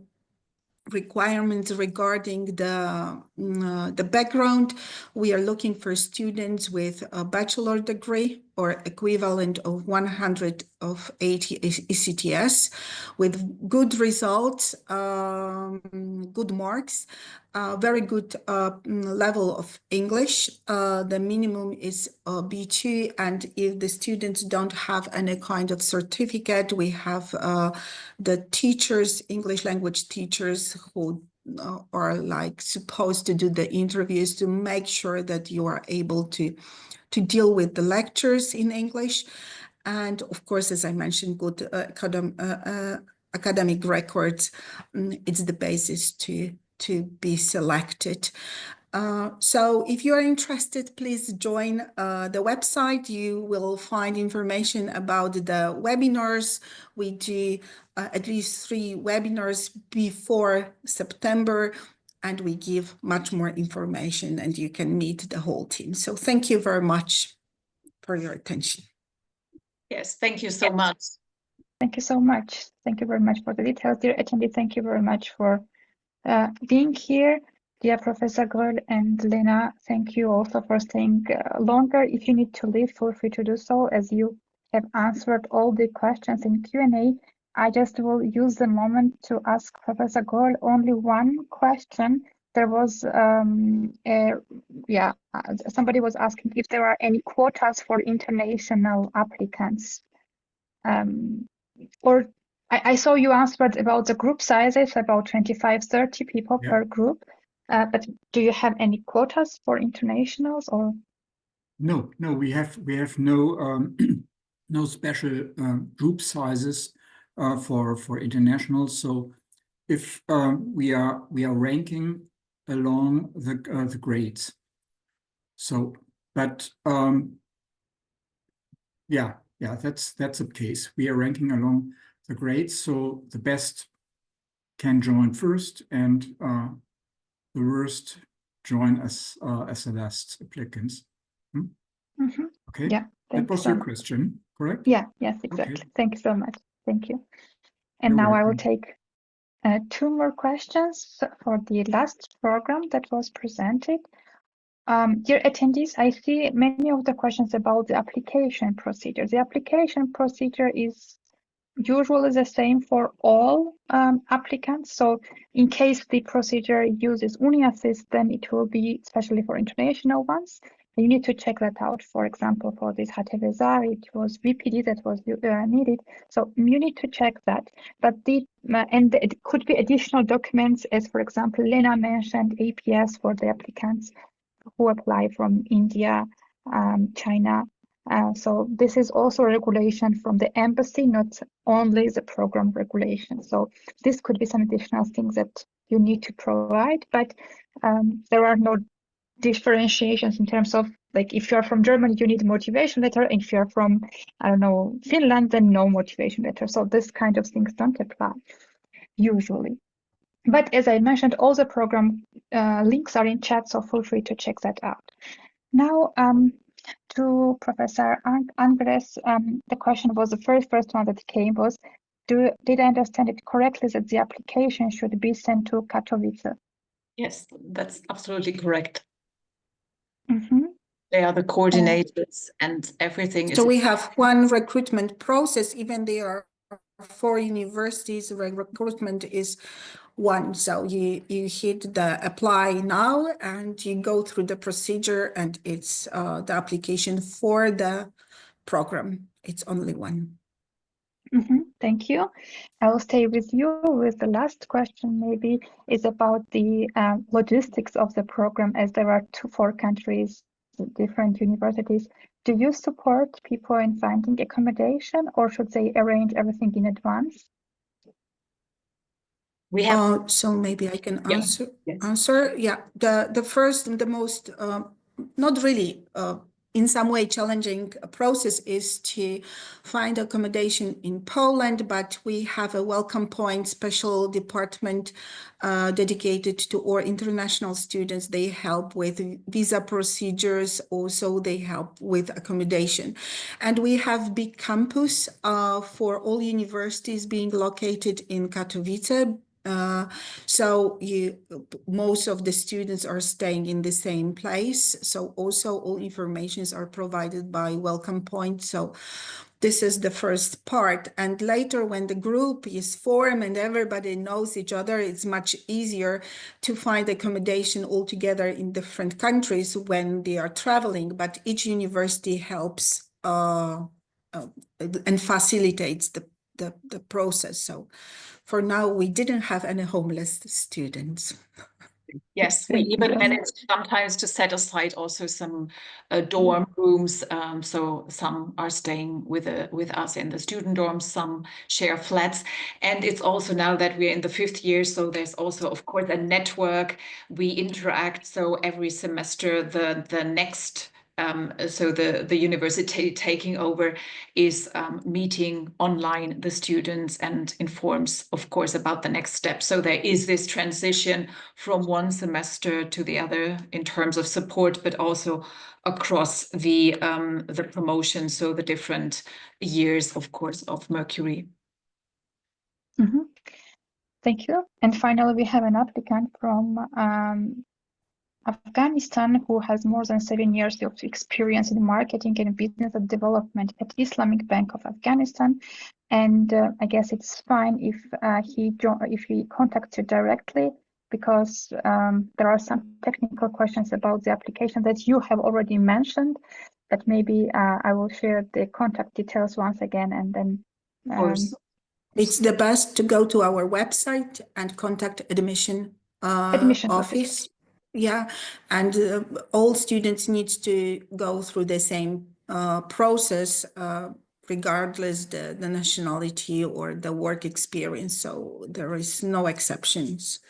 requirements regarding the background, we are looking for students with a bachelor degree or equivalent of 180 ECTS with good results, good marks, very good level of English. The minimum is B2, and if the students don't have any kind of certificate, we have the teachers, English language teachers, who are like supposed to do the interviews to make sure that you are able to deal with the lectures in English. And of course, as I mentioned, good academic records, it's the basis to be selected. So if you are interested, please join the website. You will find information about the webinars. We do at least 3 webinars before September, and we give much more information, and you can meet the whole team. So thank you very much for your attention. Yes, thank you so much. Thank you so much. Thank you very much for the details. Dear attendee, thank you very much for being here. Dear Professor Gröll and Lena, thank you also for staying longer. If you need to leave, feel free to do so, as you have answered all the questions in Q&A. I just will use the moment to ask Professor Gröll only one question. There was, somebody was asking if there are any quotas for international applicants. Or I saw you answered about the group sizes, about 25, 30 people per group. But do you have any quotas for internationals, or? No, we have no no special group sizes for internationals. So if we are ranking along the grades. So, but that's the case. We are ranking along the grades, so the best can join first, and the worst join as the last applicants. Okay. Yeah. That was your question, correct? Yeah. Yes. Exactly. Okay. Thank you so much. Thank you. And You're now I will welcome. take 2 more questions for the last program that was presented. Dear attendees, I see many of the questions about the application procedure. The application procedure is usually the same for all applicants. So in case the procedure uses UniAssist, then it will be especially for international ones. You need to check that out. For example, for this 𝘱𝘢𝘳𝘵, it was VPD that was needed. So you need to check that. But it could be additional documents, as for example, Lena mentioned APS for the applicants who apply from India, China. So this is also a regulation from the embassy, not only the program regulation. So this could be some additional things that you need to provide, but there are no differentiations in terms of, like, if you're from Germany, you need a motivation letter, and if you're from, I don't know, Finland, then no motivation letter. So this kind of things don't apply usually. But as I mentioned, all the program links are in chat, so feel free to check that out. Now, to Professor Angres, the question was, the first one that came was, did I understand it correctly that the application should be sent to Katowice? Yes, that's absolutely correct. Mm-hmm. They are the coordinators and everything. So we have one recruitment process, even there are 4 universities, recruitment is one. So you hit the apply now and you go through the procedure, and it's the application for the program. It's only one. Mm-hmm. Thank you. I will stay with you with the last question, maybe, is about the logistics of the program, as there are 4 countries, different universities. Do you support people in finding accommodation, or should they arrange everything in advance? We have So maybe I can answer. Yes. Answer. Yeah, the first and the most not really in some way challenging process is to find accommodation in Poland, but we have a welcome point special department dedicated to our international students. They help with visa procedures, also they help with accommodation. And we have big campus for all universities being located in Katowice. So most of the students are staying in the same place. So also all informations are provided by Welcome Point. So this is the first part. And later when the group is formed and everybody knows each other, it's much easier to find accommodation all together in different countries when they are traveling. But each university helps and facilitates the process. So for now, we didn't have any homeless students. Yes, we even managed sometimes to set aside also some dorm rooms. So some are staying with us in the student dorms, some share flats. And it's also now that we're in the 5th year, so there's also, of course, a network. We interact. So every semester, the next so the university taking over is meeting online the students and informs, of course, about the next step. So there is this transition from one semester to the other in terms of support, but also across the promotion, so the different years, of course, of Mercury. Mm-hmm. Thank you. And finally, we have an applicant from Afghanistan who has more than 7 years of experience in marketing and business development at Islamic Bank of Afghanistan. And I guess it's fine if he contacts you directly, because there are some technical questions about the application that you have already mentioned, but maybe I will share the contact details once again, and then Of course. It's the best to go to our website and contact admission office. Yeah, and all students need to go through the same process, regardless the nationality or the work experience. So there is no exceptions.